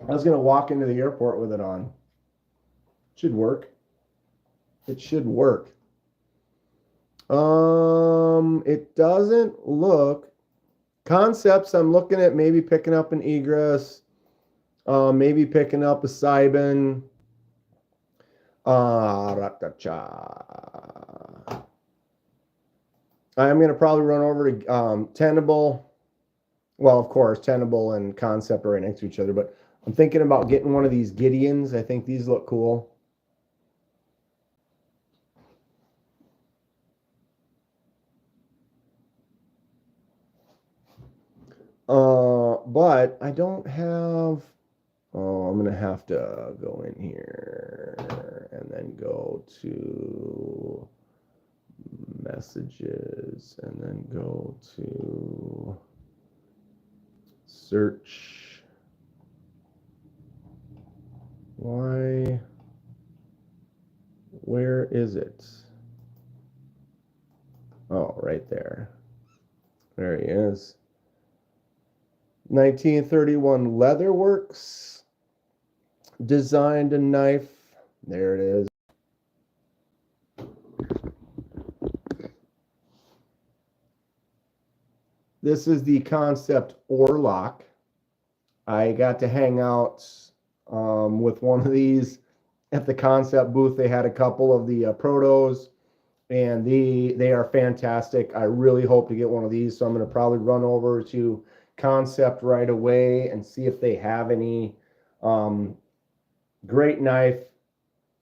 A: was going to walk into the airport with it on. Should work. It should work. It doesn't look. Concepts, I'm looking at maybe picking up an Egress. Maybe picking up a Cybin. I am going to probably run over to Tenable. Well, of course, Tenable and Concept are right next to each other, but I'm thinking about getting one of these Gideons. I think these look cool. But I don't have. Oh, I'm going to have to go in here and then go to messages and then go to search. Why? Where is it? Oh, right there. There he is. 1931 Leatherworks designed a knife. There it is. This is the Concept Ore Lock. I got to hang out with one of these at the Concept booth. They had a couple of the Protos, and they are fantastic. I really hope to get one of these, so I'm going to probably run over to Concept right away and see if they have any. Great knife.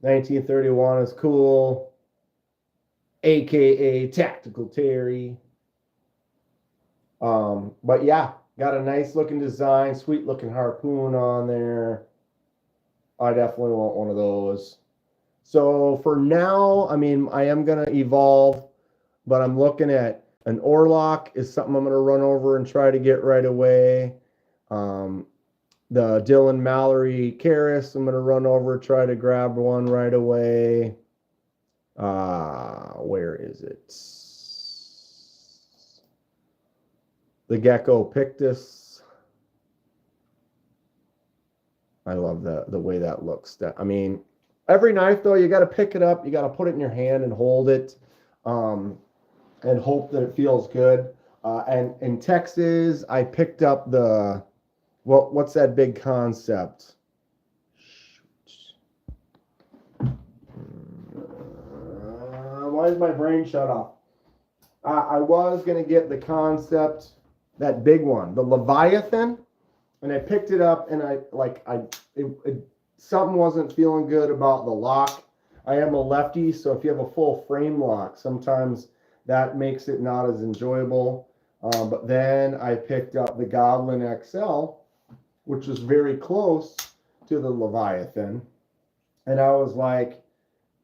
A: 1931 is cool. AKA Tactical Terry. But yeah, got a nice looking design, sweet looking harpoon on there. I definitely want one of those. So for now, I mean, I am going to evolve, but I'm looking at an Orlock is something I'm going to run over and try to get right away. The Dylan Mallory Karis, I'm going to run over, try to grab one right away. Where is it? The Gecko Pictus. I love the way that looks. I mean, every knife, though, you got to pick it up. You got to put it in your hand and hold it and hope that it feels good. And in Texas, I picked up the... Well, what's that big Concept? Why is my brain shut off? I was going to get the Concept, that big one, the Leviathan, and I picked it up, and something wasn't feeling good about the lock. I am a lefty, so if you have a full frame lock, sometimes that makes it not as enjoyable. But then I picked up the Goblin XL, which was very close to the Leviathan. And I was like,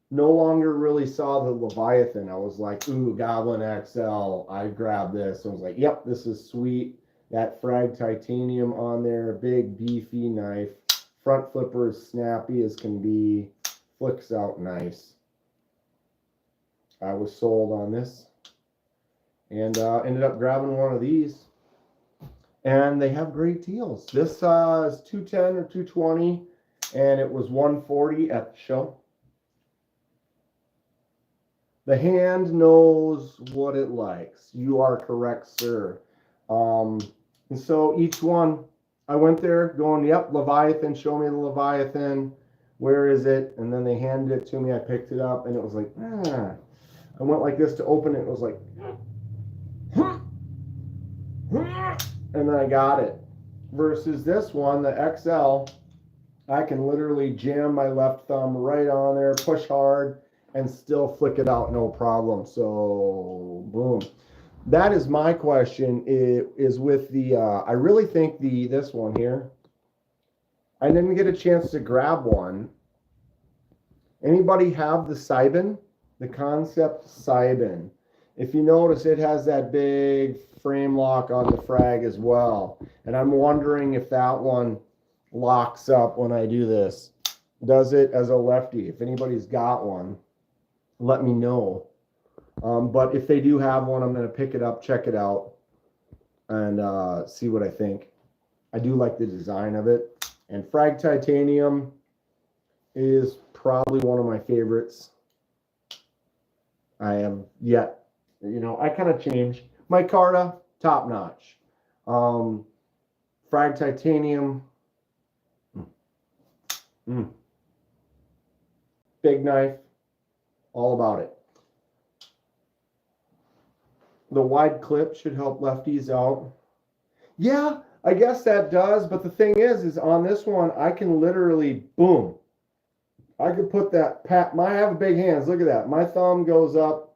A: no longer really saw the Leviathan. I was like, ooh, Goblin XL. I grabbed this. I was like, yep, this is sweet. That frag titanium on there, big beefy knife. Front flipper is snappy as can be. Flicks out nice. I was sold on this. And ended up grabbing one of these. And they have great deals. This is 210 or 220, and it was 140 at the show. The hand knows what it likes. You are correct, sir. And so each one, I went there going, yep, Leviathan, show me the Leviathan. Where is it? And then they handed it to me. I picked it up, and it was like, I went like this to open it. It was like, and then I got it. Versus this one, the XL, I can literally jam my left thumb right on there, push hard, and still flick it out, no problem. So, boom. That is my question, is with the, I really think this one here, I didn't get a chance to grab one. Anybody have the Cybin? The Concept Cybin. If you notice, it has that big frame lock on the frag as well. And I'm wondering if that one locks up when I do this. Does it as a lefty? If anybody's got one, let me know. But if they do have one, I'm going to pick it up, check it out, and see what I think. I do like the design of it. And frag titanium is probably one of my favorites. I have yet. You know, I kind of change. Micarta, top notch. Frag titanium. Big knife. All about it. The wide clip should help lefties out. Yeah, I guess that does. But the thing is on this one, I can literally, boom. I could put that, I have big hands. Look at that. My thumb goes up.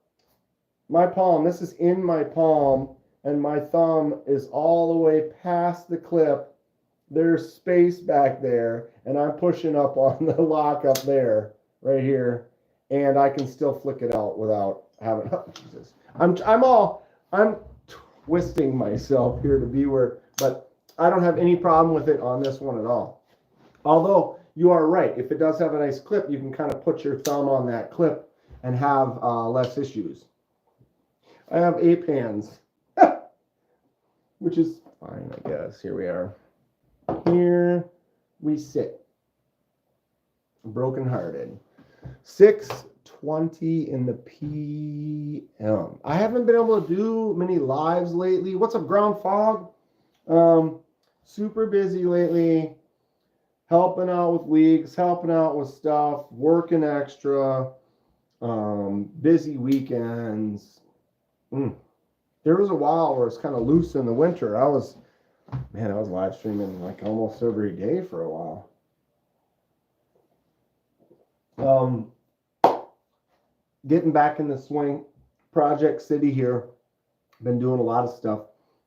A: My palm, this is in my palm, and my thumb is all the way past the clip. There's space back there, and I'm pushing up on the lock up there, right here, and I can still flick it out without having, oh, Jesus. I'm twisting myself here to be where, but I don't have any problem with it on this one at all. Although, you are right, if it does have a nice clip, you can kind of put your thumb on that clip and have less issues. I have 8 hands, which is fine, I guess. Here we are. Here we sit. Brokenhearted. 6 8:20 in the p.m. I haven't been able to do many lives lately. What's up, Ground Fog? Super busy lately, helping out with leagues, helping out with stuff, working extra, busy weekends. There was a while where it's kind of loose in the winter. I was live streaming like almost every day for a while. Getting back in the swing. Project City here. Been doing a lot of stuff.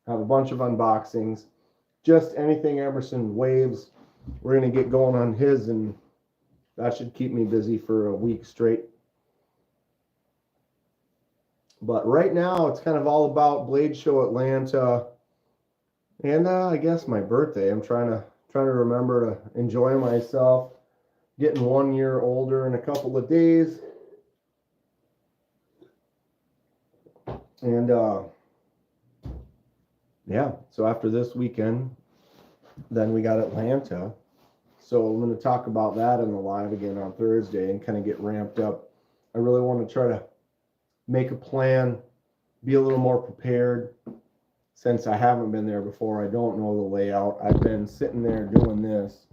A: Have a bunch of unboxings. Just anything Emerson Waves. We're going to get going on his, and that should keep me busy for a week straight. But right now, it's kind of all about Blade Show Atlanta, and I guess my birthday. I'm trying to remember to enjoy myself. Getting 1 year older in a couple of days, and yeah. So after this weekend, then we got Atlanta. So I'm going to talk about that in the live again on Thursday and kind of get ramped up. I really want to try to make a plan, be a little more prepared. Since I haven't been there before, I don't know the layout. I've been sitting there doing this.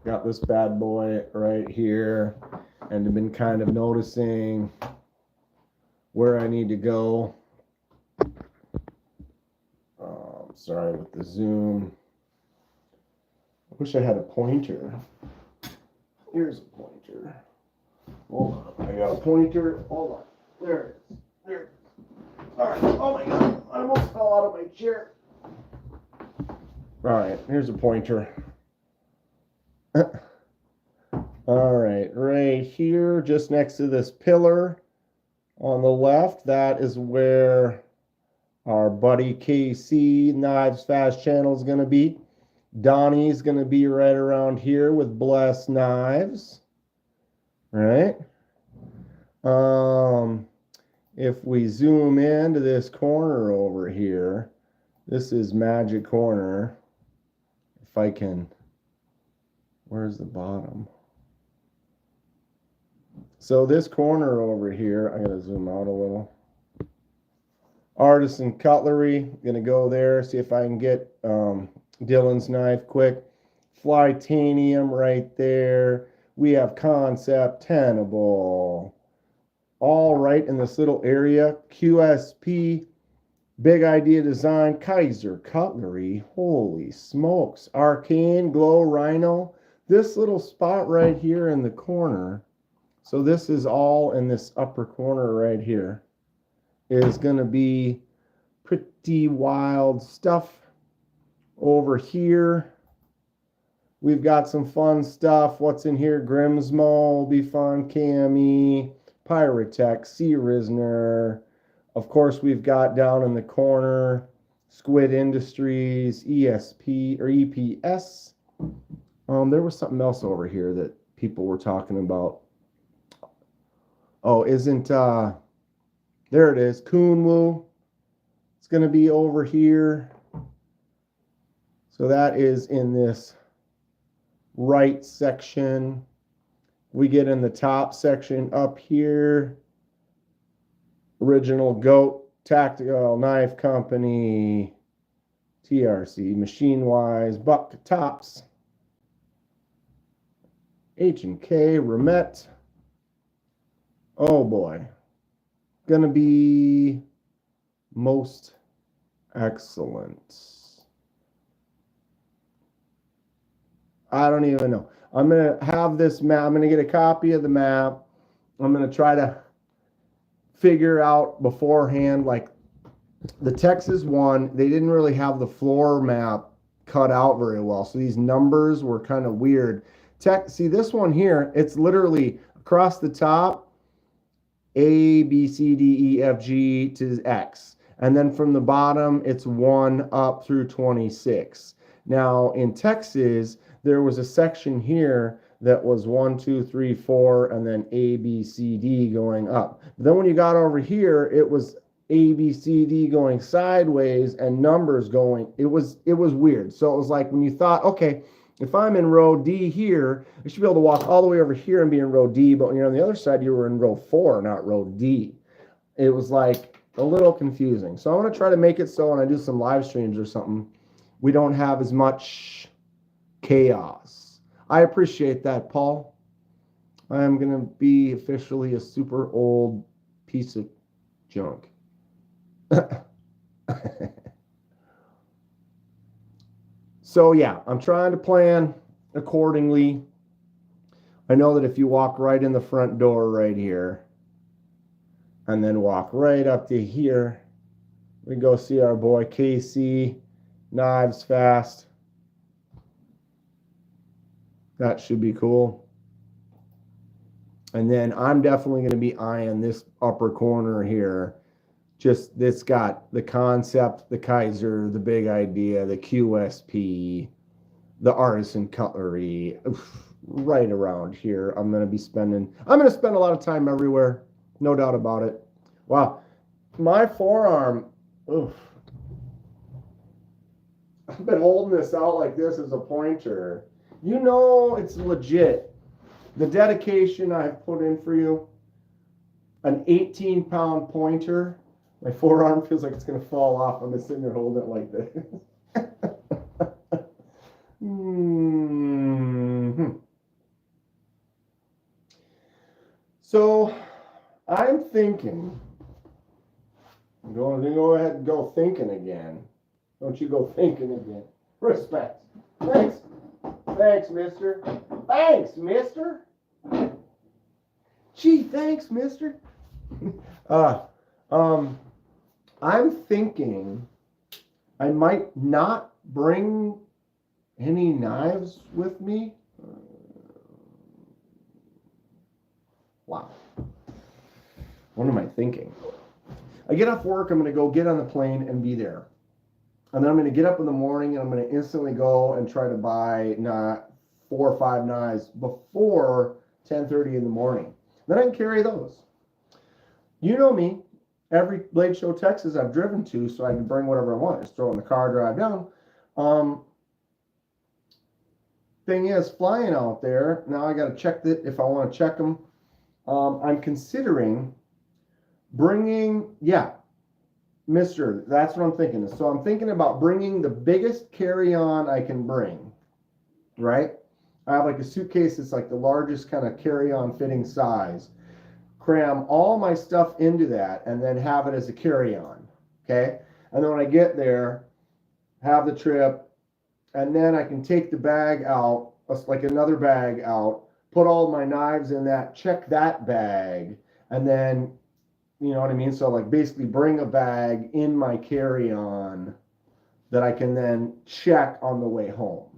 A: Got this bad boy right here, and I've been kind of noticing where I need to go. Sorry with the zoom. I wish I had a pointer. Here's a pointer. Hold on. I got a pointer. Hold on. There it is. There it is. All right. Oh my God. I almost fell out of my chair. All right. Here's a pointer. All right. Right here, just next to this pillar on the left, that is where our buddy KC Knives Fast Channel is going to be. Donnie's going to be right around here with Bless Knives. Right? If we zoom into this corner over here, this is Magic Corner. If I can, where's the bottom? So this corner over here, I gotta zoom out a little. Artisan Cutlery, gonna go there, see if I can get Dylan's knife quick. Flytanium right there. We have Concept Tenable. All right in this little area. QSP, Big Idea Design, Kaiser Cutlery. Holy smokes. Arcane, Glow, Rhino. This little spot right here in the corner. So this is all in this upper corner right here. Is going to be pretty wild stuff. Over here, we've got some fun stuff. What's in here? Grimsmo will be fun. Cami, Pyrotech, Sea Risner. Of course, we've got down in the corner Squid Industries, ESP or EPS. There was something else over here that people were talking about. Oh, isn't there it is, Kunwu. It's going to be over here. So that is in this right section. We get in the top section up here. Original Goat, Tactical Knife Company, TRC, Machine Wise, Buck Tops, H&K, Remet. Oh boy. Gonna be most excellent. I don't even know. I'm going to have this map. I'm going to get a copy of the map. I'm going to try to figure out beforehand, like the Texas one, they didn't really have the floor map cut out very well. So these numbers were kind of weird. See this one here, it's literally across the top, A, B, C, D, E, F, G to X. And then from the bottom, it's 1 up through 26. Now in Texas, there was a section here that was 1, 2, 3, 4, and then A, B, C, D going up. But then when you got over here, it was A, B, C, D going sideways and numbers going. It was weird. So it was like when you thought, okay, If I'm in row D here, I should be able to walk all the way over here and be in row D, but when you're on the other side, you were in row 4, not row D. It was like a little confusing. So I want to try to make it so when I do some live streams or something, we don't have as much chaos. I appreciate that, Paul. I am going to be officially a super old piece of junk. So yeah, I'm trying to plan accordingly. I know that if you walk right in the front door right here and then walk right up to here, we go see our boy KC, Knives Fast. That should be cool. And then I'm definitely going to be eyeing this upper corner here. Just this got the concept, the Kaiser, the big idea, the QSP, the artisan cutlery. Right around here. I'm going to spend a lot of time everywhere. No doubt about it. Wow. My forearm, oof. I've been holding this out like this as a pointer. You know it's legit. The dedication I've put in for you. An 18-pound pointer. My forearm feels like it's going to fall off. I'm just sitting there holding it like this. So I'm thinking, I'm going to go ahead and go thinking again. Don't you go thinking again. Respect. Thanks. Thanks, mister. Thanks, mister. Gee, thanks, mister. I'm thinking I might not bring any knives with me. Wow. What am I thinking? I get off work, I'm going to go get on the plane and be there. And then I'm going to get up in the morning and I'm going to instantly go and try to buy 4 or 5 knives before 10:30 in the morning. Then I can carry those. You know me. Every Blade Show Texas I've driven to, so I can bring whatever I want. Just throw it in the car, drive down. Thing is, flying out there, now I got to check that if I want to check them. I'm considering bringing, mister, that's what I'm thinking. So I'm thinking about bringing the biggest carry-on I can bring, right? I have like a suitcase that's like the largest kind of carry-on fitting size. Cram all my stuff into that and then have it as a carry-on, okay? And then when I get there, have the trip, and then I can take the bag out, like another bag out, put all my knives in that, check that bag, and then, you know what I mean? So like basically bring a bag in my carry-on that I can then check on the way home.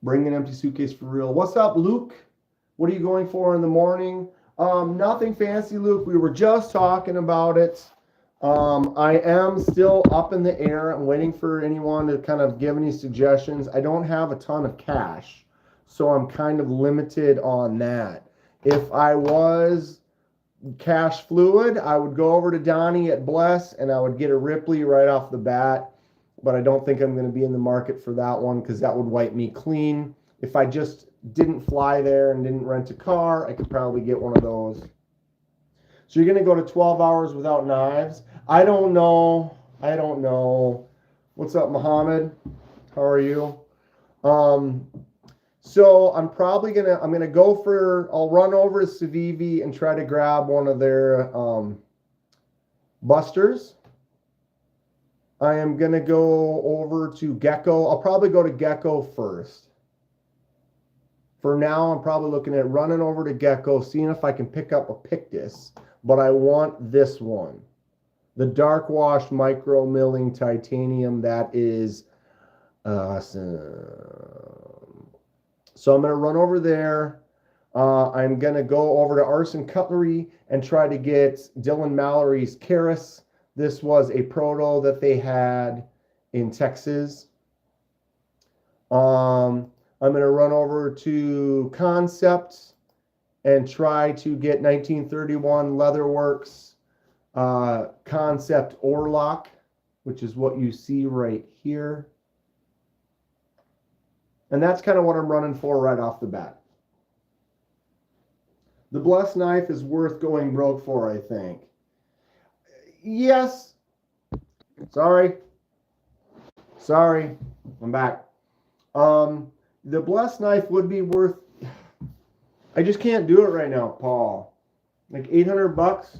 A: Bring an empty suitcase for real. What's up, Luke? What are you going for in the morning? Nothing fancy, Luke. We were just talking about it. I am still up in the air. I'm waiting for anyone to kind of give any suggestions. I don't have a ton of cash, so I'm kind of limited on that. If I was cash fluid, I would go over to Donnie at Bless and I would get a Ripley right off the bat, but I don't think I'm going to be in the market for that one because that would wipe me clean. If I just didn't fly there and didn't rent a car, I could probably get one of those. So you're going to go to 12 hours without knives? I don't know. What's up, Muhammad? How are you? So I'm probably I'm gonna go for, I'll run over to Civivi and try to grab one of their busters. I am gonna go over to Gecko. I'll probably go to Gecko first. For now, I'm probably looking at running over to Gecko, seeing if I can pick up a Pictus, but I want this one. The dark wash micro milling titanium, that is awesome. So I'm going to run over there. I'm going to go over to Artisan Cutlery and try to get Dylan Mallory's Keras. This was a proto that they had in Texas. I'm going to run over to Concept and try to get 1931 Leatherworks Concept Orlock, which is what you see right here. And that's kind of what I'm running for right off the bat. The Blessed Knife is worth going broke for, I think. Yes. Sorry. I'm back. The Blessed Knife would be worth. I just can't do it right now, Paul. Like $800.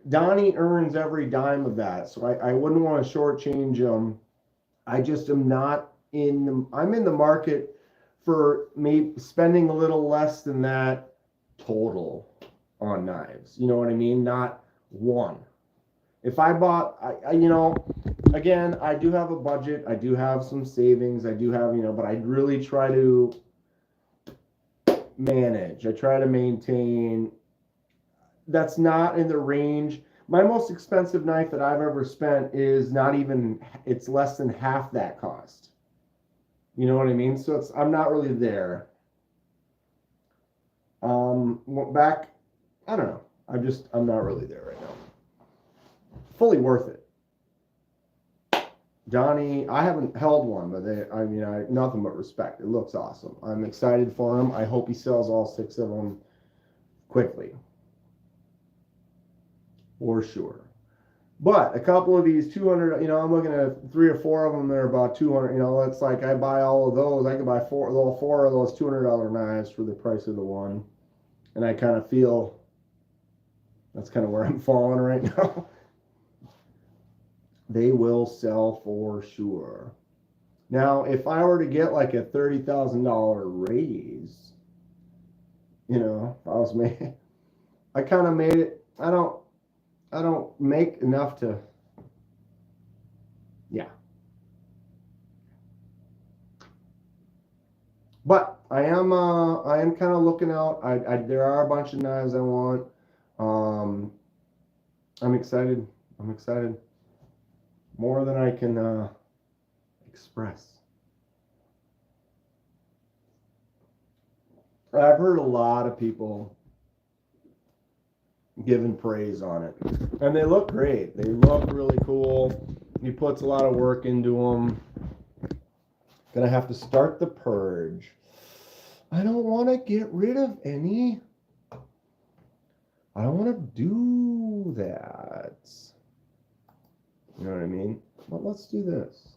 A: Donnie earns every dime of that, so I wouldn't want to shortchange him. I just am not in the. I'm in the market for maybe spending a little less than that total on knives. You know what I mean? Not one. If I bought, again, I do have a budget. I do have some savings. I do have, but I really try to manage. I try to maintain. That's not in the range. My most expensive knife that I've ever spent is not even, it's less than half that cost. You know what I mean? So I'm not really there. Back, I don't know. I'm not really there right now. Fully worth it. Donnie, I haven't held one, but nothing but respect. It looks awesome. I'm excited for him. I hope he sells all 6 of them quickly. For sure. But a couple of these 200, I'm looking at 3 or 4 of them. They're about 200. It's like I buy all of those. I could buy all four of those $200 knives for the price of the one. And I kind of feel that's kind of where I'm falling right now. They will sell for sure. Now, if I were to get like a $30,000 raise, if I was made, I kind of made it. I don't make enough to, yeah. But I am kind of looking out. There are a bunch of knives I want. I'm excited. More than I can express. I've heard a lot of people giving praise on it, and they look great. They look really cool. He puts a lot of work into them. Gonna have to start the purge. I don't want to get rid of any. I don't want to do that. You know what I mean? Well, let's do this.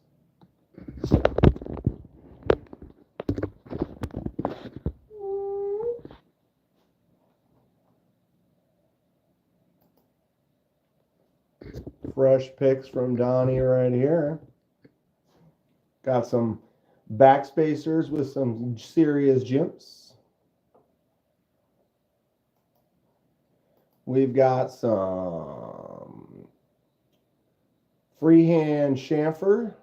A: Fresh picks from Donnie right here. Got some backspacers with some serious jimps. We've got some freehand chamfer.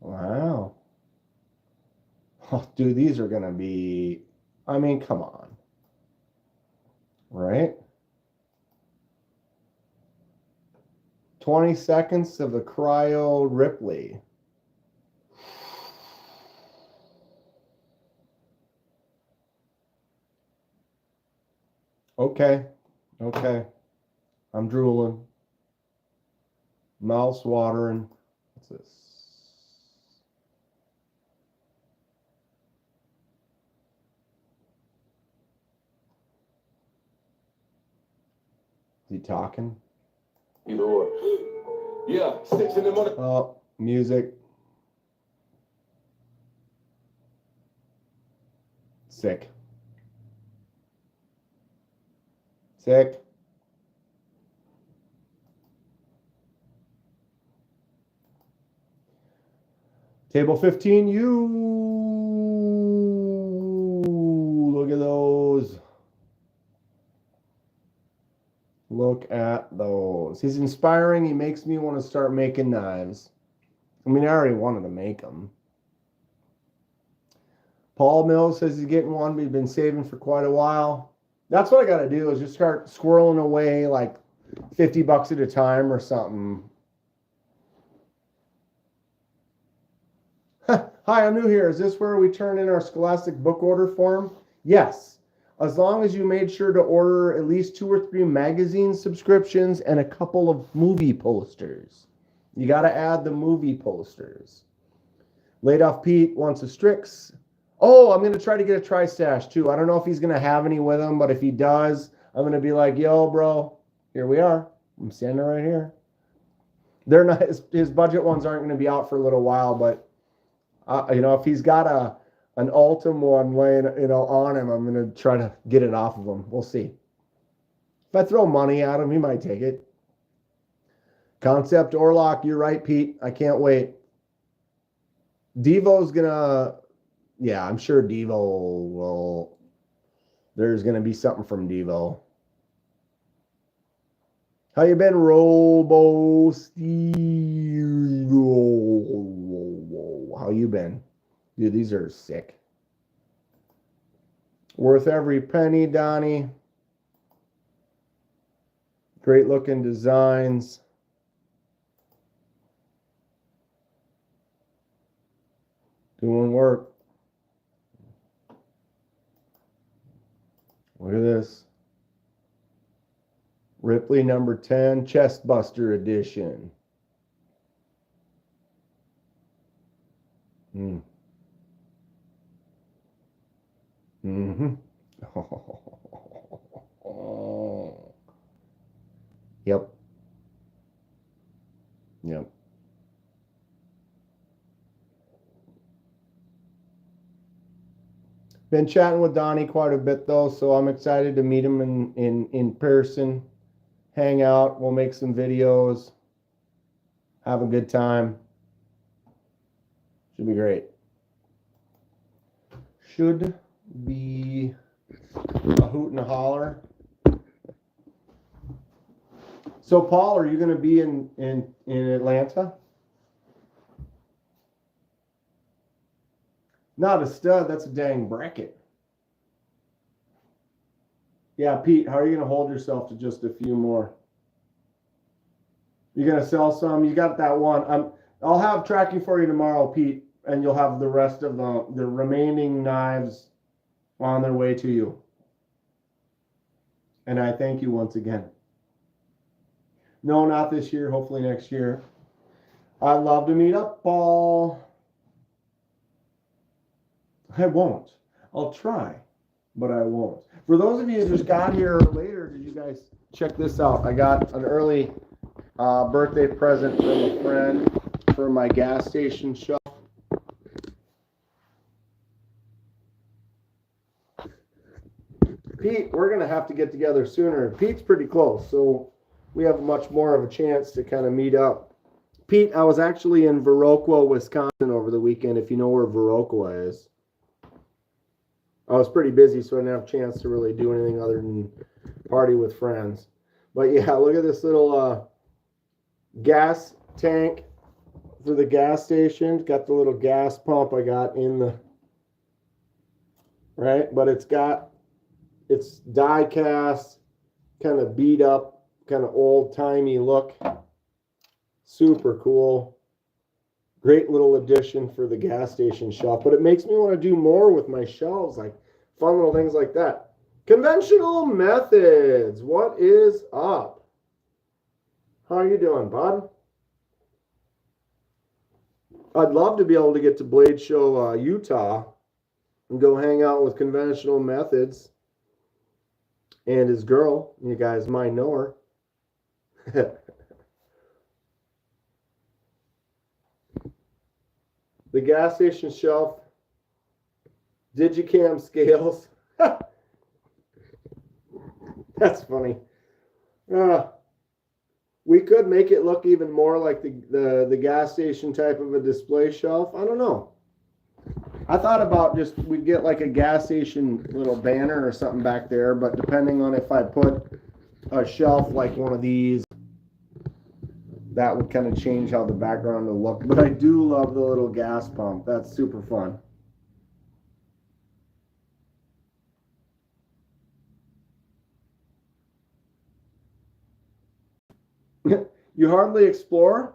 A: Wow. Oh, dude, these are going to be, come on. Right? 20 seconds of the Cryo Ripley. Okay. I'm drooling. Mouth's watering. What's this? Is he talking? Yeah, sticks in the money. Oh, music. Sick. Table 15, look at those. Look at those. He's inspiring. He makes me want to start making knives. I already wanted to make them. Paul Mills says he's getting one, but he's been saving for quite a while. That's what I got to do is just start squirreling away like $50 at a time or something. Hi, I'm new here. Is this where we turn in our Scholastic book order form? Yes. As long as you made sure to order at least 2 or 3 magazine subscriptions and a couple of movie posters. You got to add the movie posters. Laid off Pete wants a Strix. Oh, I'm going to try to get a Tri-Stash too. I don't know if he's going to have any with him, but if he does, I'm going to be like, yo, bro, here we are. I'm standing right here. They're not, his budget ones aren't going to be out for a little while, but if he's got an Ultim one laying, on him, I'm going to try to get it off of him. We'll see. If I throw money at him, he might take it. Concept Orlock, you're right, Pete. I can't wait. Devo's gonna, yeah, I'm sure Devo will. There's gonna be something from Devo. How you been, Robo Steve? How you been? Dude, these are sick. Worth every penny, Donnie. Great looking designs. Doing work. Look at this. Ripley number 10, Chest Buster edition. Mm-hmm. Yep. Yep. Been chatting with Donnie quite a bit though, so I'm excited to meet him in person, hang out, we'll make some videos, have a good time. Should be great. Should be a hoot and a holler. So Paul, are you going to be in Atlanta? Not a stud, that's a dang bracket. Yeah, Pete, how are you going to hold yourself to just a few more? You're going to sell some? You got that one. I'll have tracking for you tomorrow, Pete, and you'll have the rest of the remaining knives on their way to you. And I thank you once again. No, not this year. Hopefully next year. I'd love to meet up, Paul. I won't. I'll try, but I won't. For those of you who just got here later, did you guys check this out? I got an early birthday present from a friend for my gas station shelf. Pete, we're going to have to get together sooner. Pete's pretty close, so we have much more of a chance to kind of meet up. Pete, I was actually in Viroqua, Wisconsin over the weekend, if you know where Viroqua is. I was pretty busy, so I didn't have a chance to really do anything other than party with friends. But yeah, look at this little gas tank for the gas station. Got the little gas pump I got in the, right? But it's die cast, kind of beat up, kind of old-timey look. Super cool. Great little addition for the gas station shelf, but it makes me want to do more with my shelves, like fun little things like that. Conventional Methods, what is up? How are you doing, bud? I'd love to be able to get to Blade Show Utah and go hang out with Conventional Methods and his girl. You guys might know her. The gas station shelf, Digicam scales. That's funny. We could make it look even more like the gas station type of a display shelf. I don't know. I thought about we'd get like a gas station little banner or something back there, but depending on if I put a shelf like one of these, that would kind of change how the background will look. But I do love the little gas pump. That's super fun. You hardly explore?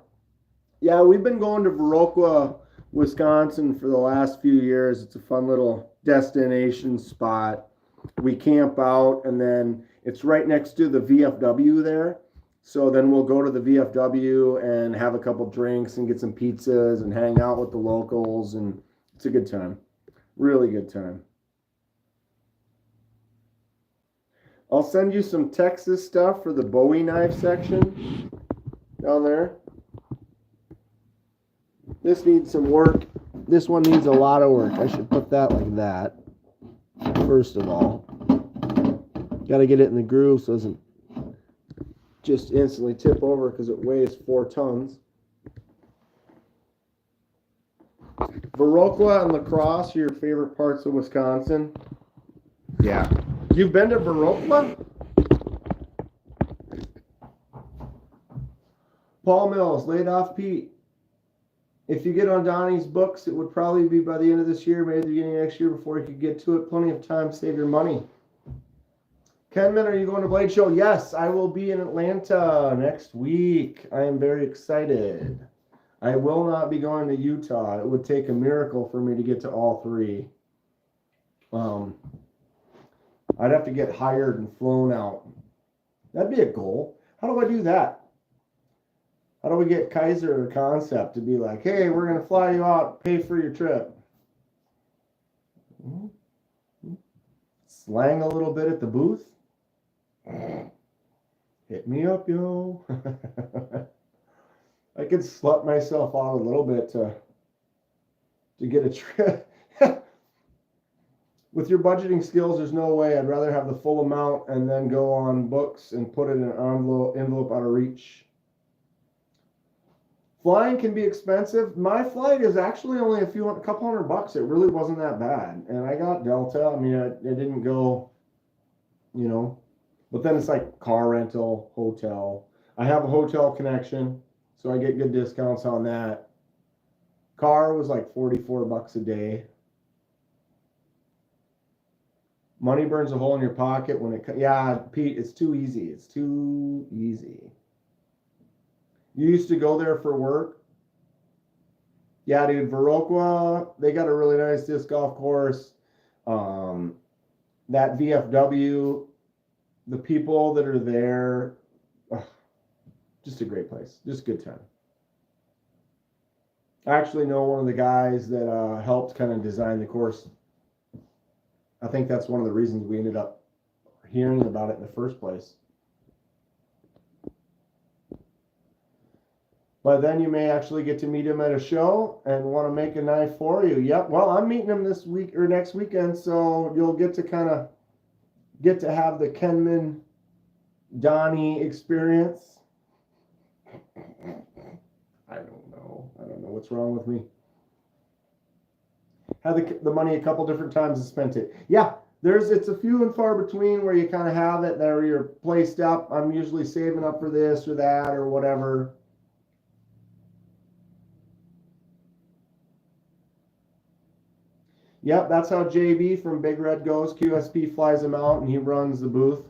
A: Yeah, we've been going to Viroqua, Wisconsin for the last few years. It's a fun little destination spot. We camp out, and then it's right next to the VFW there. So then we'll go to the VFW and have a couple drinks and get some pizzas and hang out with the locals, and it's a good time. Really good time. I'll send you some Texas stuff for the Bowie knife section down there. This needs some work. This one needs a lot of work. I should put that like that. First of all, got to get it in the groove so it doesn't just instantly tip over because it weighs 4 tons. Viroqua and La Crosse are your favorite parts of Wisconsin. Yeah. You've been to Viroqua? Paul Mills, laid off Pete. If you get on Donnie's books, it would probably be by the end of this year, maybe the beginning of next year before you could get to it. Plenty of time to save your money. Kenman, are you going to Blade Show? Yes, I will be in Atlanta next week. I am very excited. I will not be going to Utah. It would take a miracle for me to get to all 3. I'd have to get hired and flown out. That'd be a goal. How do I do that? How do we get Kaiser or Concept to be like, hey, we're going to fly you out, pay for your trip? Slang a little bit at the booth? Hit me up, yo. I could slut myself out a little bit to get a trip. With your budgeting skills, there's no way. I'd rather have the full amount and then go on books and put it in an envelope out of reach. Flying can be expensive. My flight is actually only a couple $100. It really wasn't that bad. And I got Delta. I mean, I didn't go, but then it's like car rental, hotel. I have a hotel connection, so I get good discounts on that. Car was like $44 a day. Money burns a hole in your pocket when yeah, Pete, it's too easy. It's too easy. You used to go there for work? Yeah, dude, Viroqua, they got a really nice disc golf course. That VFW, the people that are there, just a great place. Just a good time. I actually know one of the guys that helped kind of design the course. I think that's one of the reasons we ended up hearing about it in the first place. But then you may actually get to meet him at a show and want to make a knife for you. Yep. Well, I'm meeting him this week or next weekend, so you'll get to have the Kenman Donnie experience. I don't know what's wrong with me. Had the money a couple different times and spent it. Yeah, it's a few and far between where you kind of have it there, you're placed up. I'm usually saving up for this or that or whatever. Yep, that's how JB from Big Red goes. QSP flies him out and he runs the booth.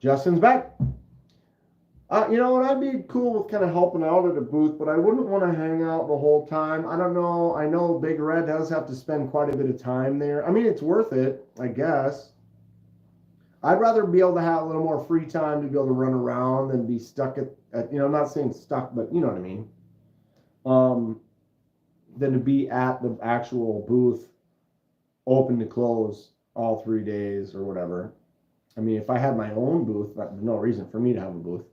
A: Justin's back. You know what? I'd be cool with kind of helping out at a booth, but I wouldn't want to hang out the whole time. I don't know. I know Big Red does have to spend quite a bit of time there. I mean, it's worth it, I guess. I'd rather be able to have a little more free time to be able to run around than be stuck at I'm not saying stuck, but you know what I mean. Than to be at the actual booth open to close all 3 days or whatever. I mean, if I had my own booth, there's no reason for me to have a booth.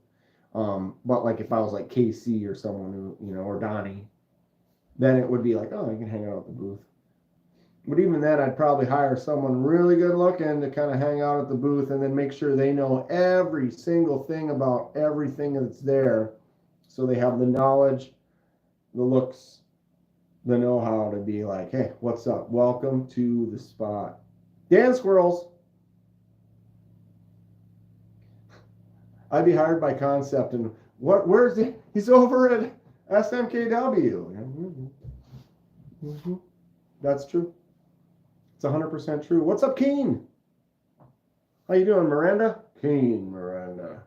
A: But like if I was like KC or someone who, or Donnie, then it would be like, oh, I can hang out at the booth. But even then, I'd probably hire someone really good looking to kind of hang out at the booth and then make sure they know every single thing about everything that's there. So they have the knowledge, the looks, the know-how to be like, hey, what's up? Welcome to the spot. Dan Squirrels. I'd be hired by Concept and where's he? He's over at SMKW. Mm-hmm. That's true. It's 100% true. What's up, Keen? How you doing, Miranda? Keen, Miranda.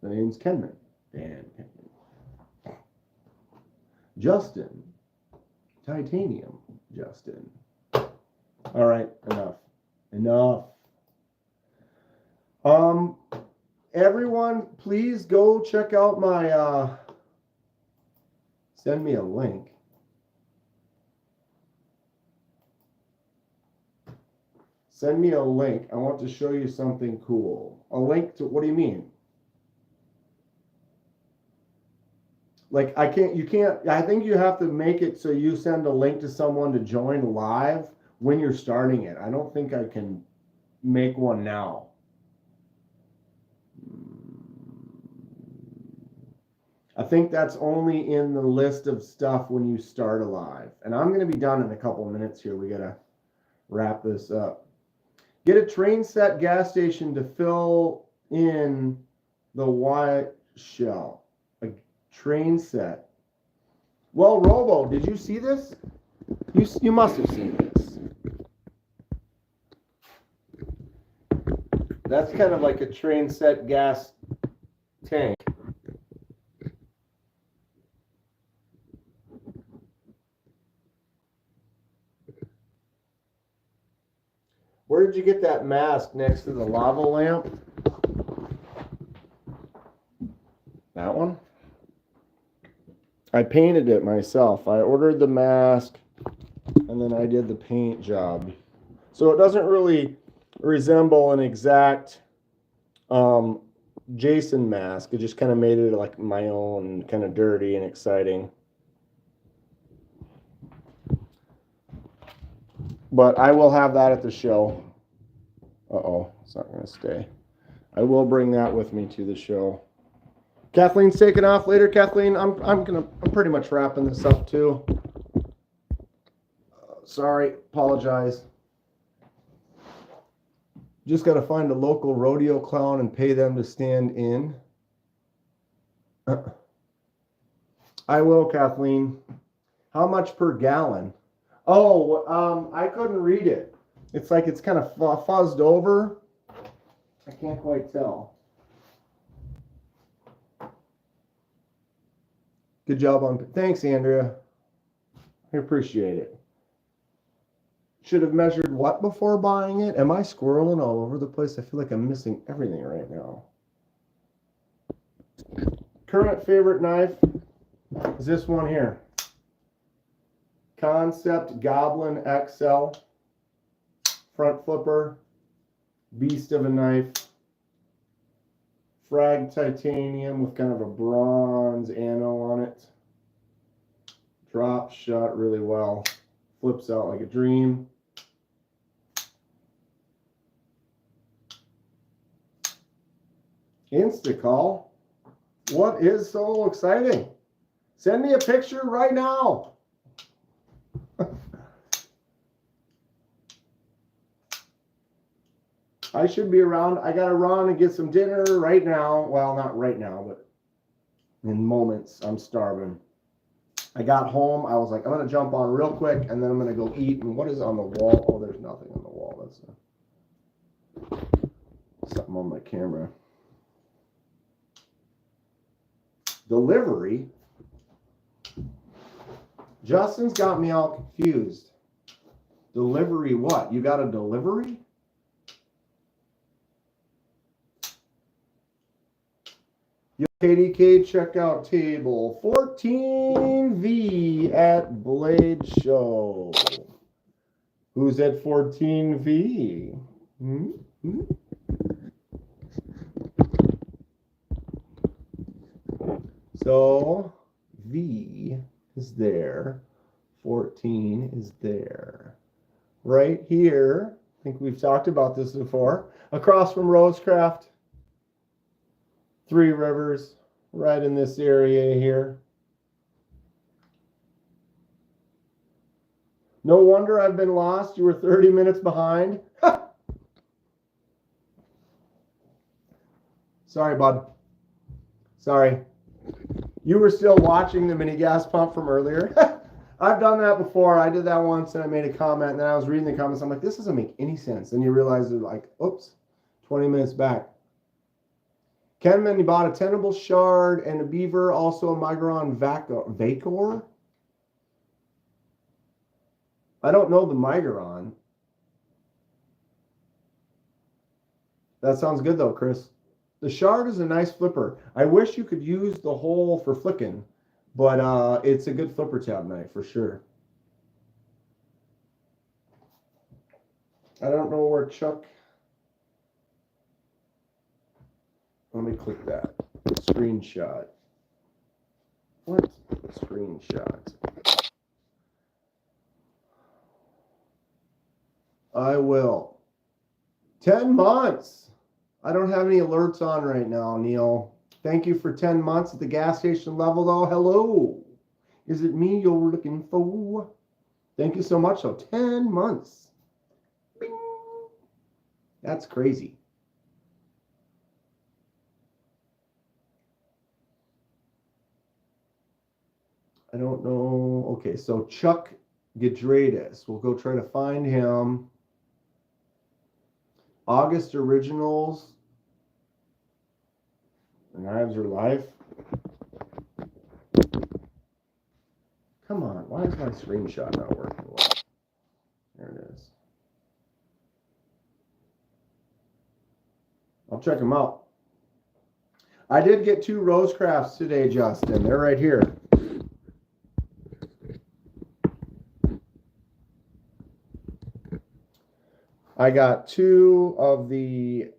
A: The name's Kenman. Dan Kenman. Justin. Titanium. Justin. All right, enough. everyone, please go check out my, send me a link. Send me a link. I want to show you something cool. A link to, what do you mean? Like, I think you have to make it so you send a link to someone to join live when you're starting it. I don't think I can make one now. I think that's only in the list of stuff when you start a live. And I'm going to be done in a couple minutes here. We got to wrap this up. Get a train set gas station to fill in the white shell. A train set. Well, Robo, did you see this? You must have seen this. That's kind of like a train set gas tank. Where did you get that mask next to the lava lamp? That one? I painted it myself. I ordered the mask and then I did the paint job. So it doesn't really resemble an exact Jason mask. It just kind of made it like my own, kind of dirty and exciting. But I will have that at the show. Uh-oh, it's not going to stay. I will bring that with me to the show. Kathleen's taking off later. Kathleen, I'm pretty much wrapping this up too. Sorry, apologize. Just got to find a local rodeo clown and pay them to stand in. I will, Kathleen. How much per gallon? Oh, I couldn't read it. It's like it's kind of fuzzed over. I can't quite tell. Good job on. Thanks, Andrea. I appreciate it. Should have measured what before buying it? Am I squirreling all over the place? I feel like I'm missing everything right now. Current favorite knife is this one here. Concept Goblin XL. Front flipper. Beast of a knife. Frag titanium with kind of a bronze anno on it. Drops shot really well. Flips out like a dream. Instacall. What is so exciting? Send me a picture right now. I should be around. I got to run and get some dinner right now. Well, not right now, but in moments. I'm starving. I got home. I was like, I'm going to jump on real quick, and then I'm going to go eat. And what is on the wall? Oh, there's nothing on the wall. That's something on my camera. Delivery? Justin's got me all confused. Delivery what? You got a delivery? KDK checkout table 14V at Blade Show. Who's at 14V? So V is there. 14 is there. Right here, I think we've talked about this before. Across from Rosecraft. Three Rivers, right in this area here. No wonder I've been lost. You were 30 minutes behind. Sorry, bud. Sorry. You were still watching the mini gas pump from earlier. I've done that before. I did that once and I made a comment and then I was reading the comments. I'm like, this doesn't make any sense. And you realize they're like, oops, 20 minutes back. Kenman, he bought a Tenable Shard and a Beaver, also a Migron Vacor. I don't know the Migron. That sounds good though, Chris. The Shard is a nice flipper. I wish you could use the hole for flicking, but it's a good flipper tab knife for sure. I don't know where Chuck. Let me click that. Screenshot. What? Screenshot. I will. 10 months. I don't have any alerts on right now, Neil. Thank you for 10 months at the gas station level, though. Hello. Is it me you're looking for? Thank you so much, though. 10 months. Bing. That's crazy. I don't know. Okay, so Chuck Gidradis. We'll go try to find him. August Originals. The knives are live. Come on, why is my screenshot not working well? There it is. I'll check them out. I did get 2 Rosecrafts today, Justin. They're right here. I got 2 of the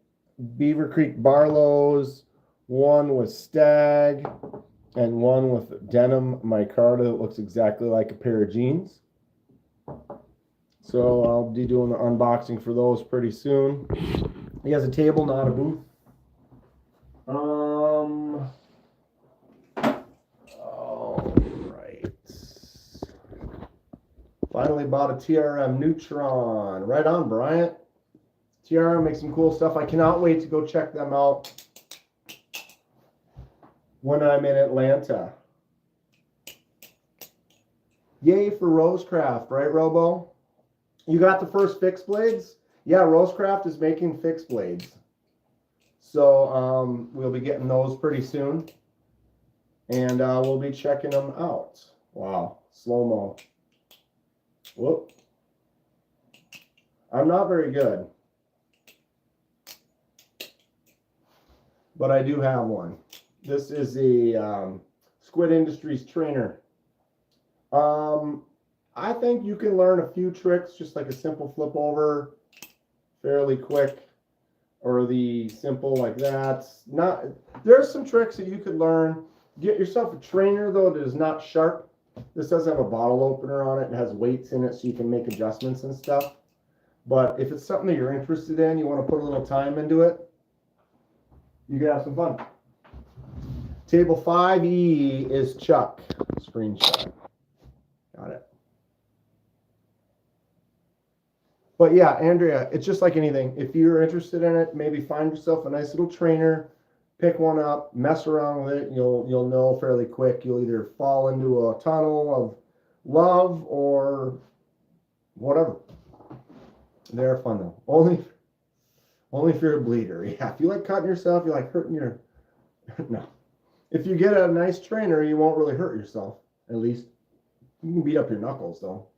A: Beaver Creek Barlows, one with Stag, and one with denim micarta that looks exactly like a pair of jeans. So I'll be doing the unboxing for those pretty soon. He has a table, not a booth. All right. Finally bought a TRM Neutron. Right on, Bryant. TRM makes some cool stuff. I cannot wait to go check them out when I'm in Atlanta. Yay for Rosecraft, right, Robo? You got the first fixed blades? Yeah, Rosecraft is making fixed blades. So we'll be getting those pretty soon. And we'll be checking them out. Wow, slow-mo. Whoop. I'm not very good. But I do have one. This is the Squid Industries trainer. I think you can learn a few tricks, just like a simple flip over, fairly quick, or the simple like that. There's some tricks that you could learn. Get yourself a trainer though that is not sharp. This does have a bottle opener on it and has weights in it so you can make adjustments and stuff. But if it's something that you're interested in, you want to put a little time into it, you can have some fun. Table 5E is Chuck. Screenshot. Got it. But yeah, Andrea, it's just like anything. If you're interested in it, maybe find yourself a nice little trainer, pick one up, mess around with it. You'll know fairly quick. You'll either fall into a tunnel of love or whatever. They're fun though. Only if you're a bleeder. Yeah, if you like cutting yourself, you like hurting your no. If you get a nice trainer, you won't really hurt yourself. At least you can beat up your knuckles though.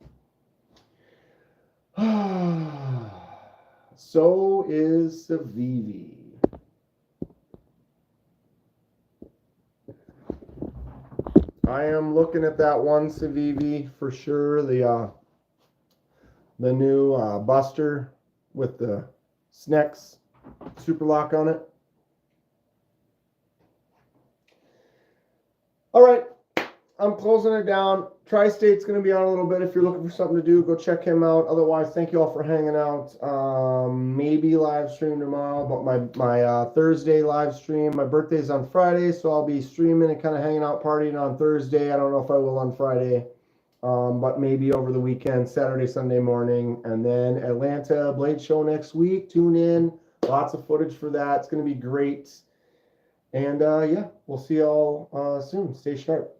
A: So is Civivi. I am looking at that one Civivi for sure. The new Buster with the Snex super lock on it. All right, I'm closing it down. Tri-State's going to be on a little bit. If you're looking for something to do, go check him out. Otherwise, thank you all for hanging out. Maybe live stream tomorrow, but my Thursday live stream, my birthday's on Friday, so I'll be streaming and kind of hanging out, partying on Thursday. I don't know if I will on Friday, but maybe over the weekend, Saturday, Sunday morning. And then Atlanta Blade Show next week. Tune in. Lots of footage for that. It's going to be great. And yeah, we'll see y'all soon. Stay sharp.